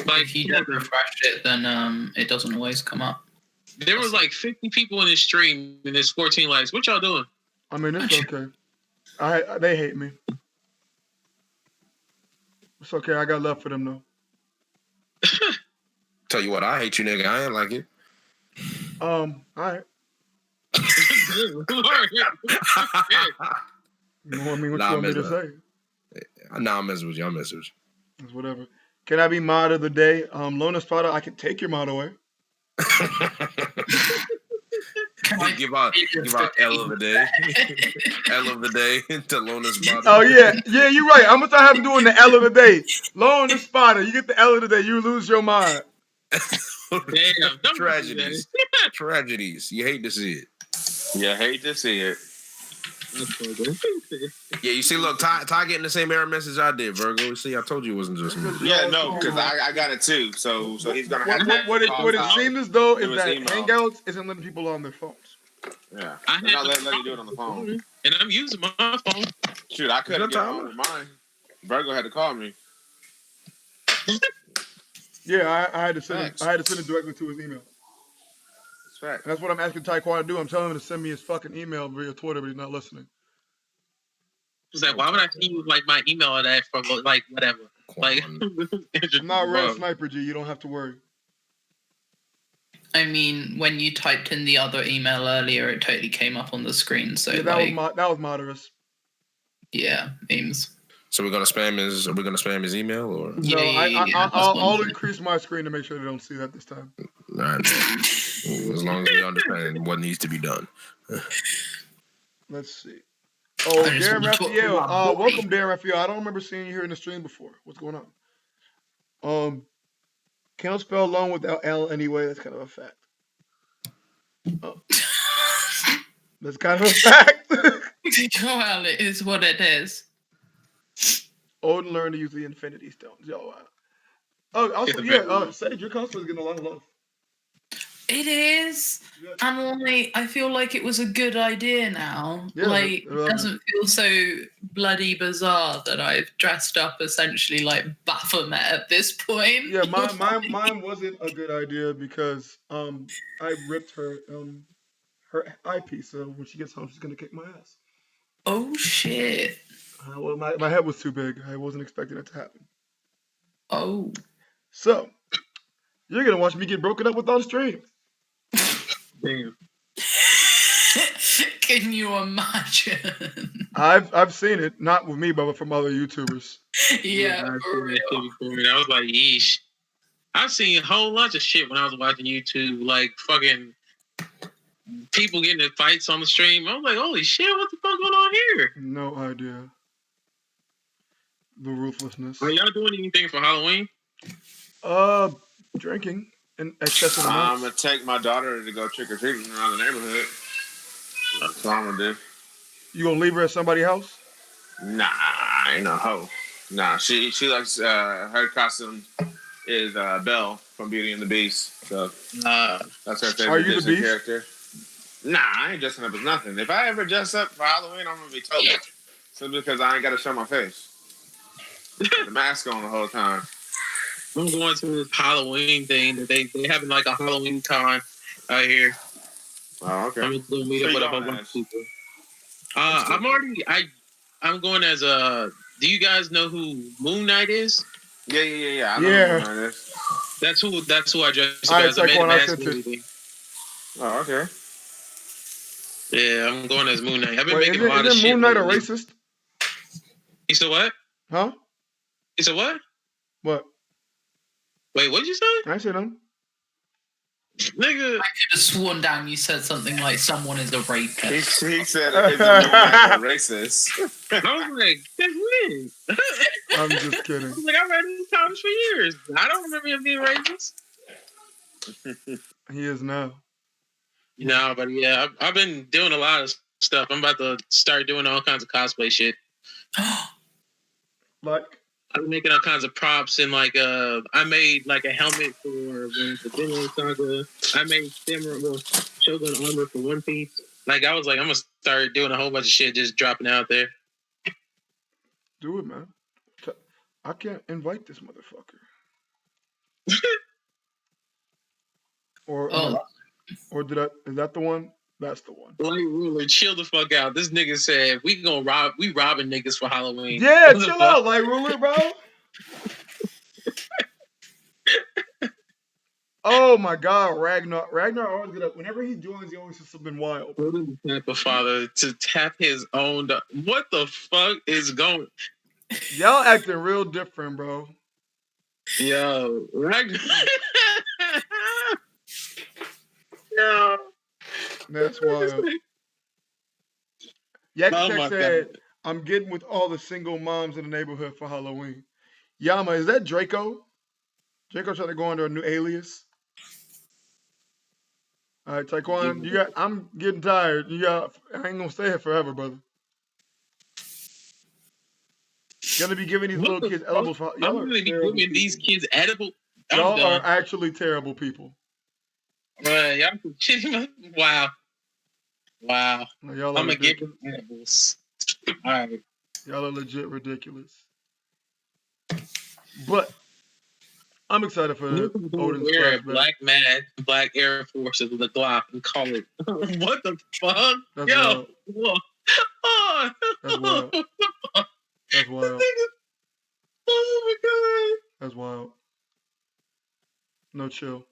But if you don't refresh it, then it doesn't always come up. There was like 50 people in this stream and there's 14 likes. What y'all doing? I mean, it's okay. They hate me. It's okay. I got love for them, though. Tell you what, I hate you, nigga. I ain't like it. All right. You know what I mean? What you want me to say? Nah, I'm messing with you. It's whatever. Can I be mod of the day? Lona Spada, I can take your mod away. give out L of the day. L of the day to Lona's bottom. Oh yeah, you're right. I'm gonna start having doing the L of the day. Lona Spotter, you get the L of the day, you lose your mind. Damn, Tragedies. Tragedies. You hate to see it. Yeah, hate to see it. Yeah, you see, look, Ty getting the same error message I did, Virgo. See, I told you it wasn't just me. Yeah, no, because I got it too. So he's gonna have to. What it seems as though is that email. Hangouts isn't letting people on their phones. Yeah, I'm not letting you do it on the phone. And I'm using my phone. Shoot, I couldn't get on mine. Virgo had to call me. Yeah, I had to send it. I had to send it directly to his email. And that's what I'm asking Taekwondo to do. I'm telling him to send me his fucking email via Twitter, but he's not listening. He's like, why would I see you like my email or that from like whatever? Like, I'm not Red Sniper G. You don't have to worry. I mean, when you typed in the other email earlier, it totally came up on the screen. So yeah, that was Moderus. Yeah, memes. So we're gonna spam his. Are we gonna spam his email or? No, I'll increase my screen to make sure they don't see that this time. All right. As long as we understand what needs to be done. Let's see. Oh, Darren Raphael. Welcome, Darren Raphael. I don't remember seeing you here in the stream before. What's going on? Can't spell alone without L anyway. That's kind of a fact. Oh. That's kind of a fact. Well, it is what it is. Oden learned to use the Infinity Stones. Yo, wow. Oh, also, Sage, your cosplay is getting a lot of love. It is. And like, I feel like it was a good idea now. Yeah, like, it doesn't feel so bloody bizarre that I've dressed up essentially like Baphomet at this point. Yeah, mine wasn't a good idea because I ripped her eyepiece. So when she gets home, she's gonna kick my ass. Oh shit. Well, my head was too big. I wasn't expecting it to happen. Oh. So you're gonna watch me get broken up with on stream. Damn. Can you imagine? I've seen it, not with me, but from other YouTubers. Yeah, for real. I was like, yeesh. I've seen a whole bunch of shit when I was watching YouTube, like fucking people getting in fights on the stream. I was like, holy shit, what the fuck going on here? No idea. The ruthlessness. Are y'all doing anything for Halloween? Drinking in excessive I'm amounts. gonna take my daughter to go trick or treating around the neighborhood. That's what I'm gonna do. You gonna leave her at somebody's house? Nah, I ain't no hoe. Nah, she likes her costume is Belle from Beauty and the Beast. So that's her favorite Are you Disney the Beast? character. Nah, I ain't dressing up as nothing. If I ever dress up for Halloween, I'm gonna be Toby. Simply because I ain't gotta show my face. The mask on the whole time. I'm going to this Halloween thing that they having like a Halloween con out here. Oh, okay. I'm just gonna meet up with a whole bunch of people. I'm going as a. Do you guys know who Moon Knight is? Yeah. I know who Moon Knight is. That's who I dressed All up right, as. I made a Taekwondo, mask I and sent it. everything. Oh, okay. Yeah, I'm going as Moon Knight. I've been Wait, making a lot of shit. Moon Knight a lately. racist? He said what? Huh? He said what? What? Wait, what'd you say? I said him. Nigga. I could have sworn down you said something like someone is a rapist. He said it's a racist. I was like, that's me. I'm just kidding. I was like, I read these comics for years. I don't remember him being racist. He is now. No, but yeah, I've been doing a lot of stuff. I'm about to start doing all kinds of cosplay shit. Like? I've been making all kinds of props and like I made like a helmet for the Vinland Saga. I made Shogun armor for One Piece. Like I was like, I'm gonna start doing a whole bunch of shit, just dropping out there. Do it, man. I can't invite this motherfucker. Or did I? Is that the one? That's the one. Light Ruler, chill the fuck out. This nigga said we robbing niggas for Halloween. Yeah, chill out, Light Ruler, bro. Oh my God, Ragnar always get up. Whenever he joins, he always says something wild. The type of father to tap his own. What the fuck is going? Y'all acting real different, bro. Yo, Ragnar. Yo. That's wild. Yak said, I'm getting with all the single moms in the neighborhood for Halloween. Yama, is that Draco? Draco trying to go under a new alias? All right, Taekwon, I'm getting tired. I ain't gonna stay here forever, brother. Gonna be giving these little kids edibles. I'm gonna be giving these kids edible. Y'all are actually terrible people. Y'all kidding? Wow. Wow. No, y'all I'm gonna give them edibles. All right. Y'all are legit ridiculous. But I'm excited for Oden's flashback. Black Air Forces with a Glock and call it. What the fuck? That's wild. That's wild. That's wild. Oh my god. That's wild. No chill.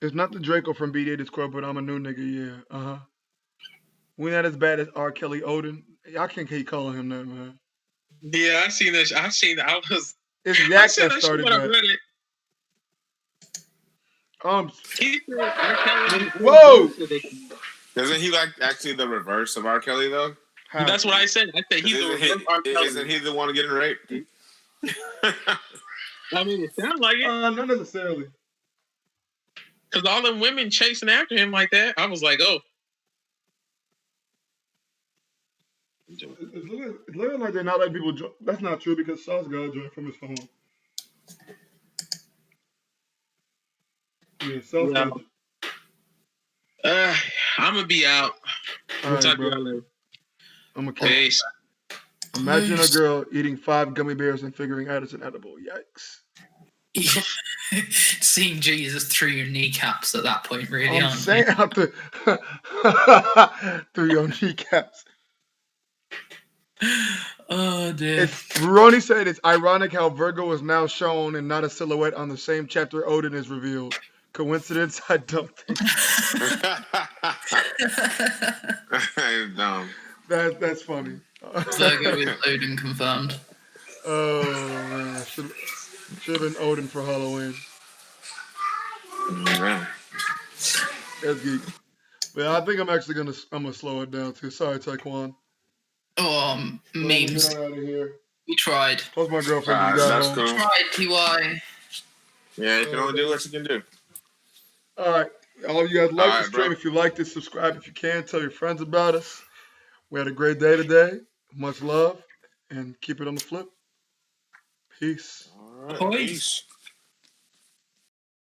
It's not the Draco from B-Day Squad, but I'm a new nigga, yeah. We not as bad as R. Kelly Oden. I can't keep calling him that, man. Yeah, I seen that. I was. It's Yak that started that. Whoa! Isn't he like actually the reverse of R. Kelly though? How? That's what I said. I said he's the reverse R. Kelly. Isn't he the one getting raped? I mean, it sounds like it. Not necessarily. Because all the women chasing after him like that, I was like, oh. It's literally like they're not letting people join. That's not true because Sauce got a joint from his phone. Yeah, Sauce got I'm going to be out. All right, bro. I'm okay. Imagine a girl eating 5 gummy bears and figuring out it's an edible. Yikes. Seeing Jesus through your kneecaps at that point, really. I'm saying through your kneecaps. Oh dear. Ronnie said it's ironic how Vergo is now shown and not a silhouette on the same chapter Oden is revealed. Coincidence? I don't think. No. That's funny. Vergo is Oden confirmed. Oh man, should have been Oden for Halloween. Yeah. That's geek. But I think I'm actually gonna slow it down too. Sorry, Taekwon. Memes. Get out of here. We tried. Plus my girlfriend just got home. Cool. We tried, TY. Yeah, you can only do what you can do. All right. All of you guys like the stream. Bro. If you liked it, subscribe if you can. Tell your friends about us. We had a great day today. Much love. And keep it on the flip. Peace. All right. Peace.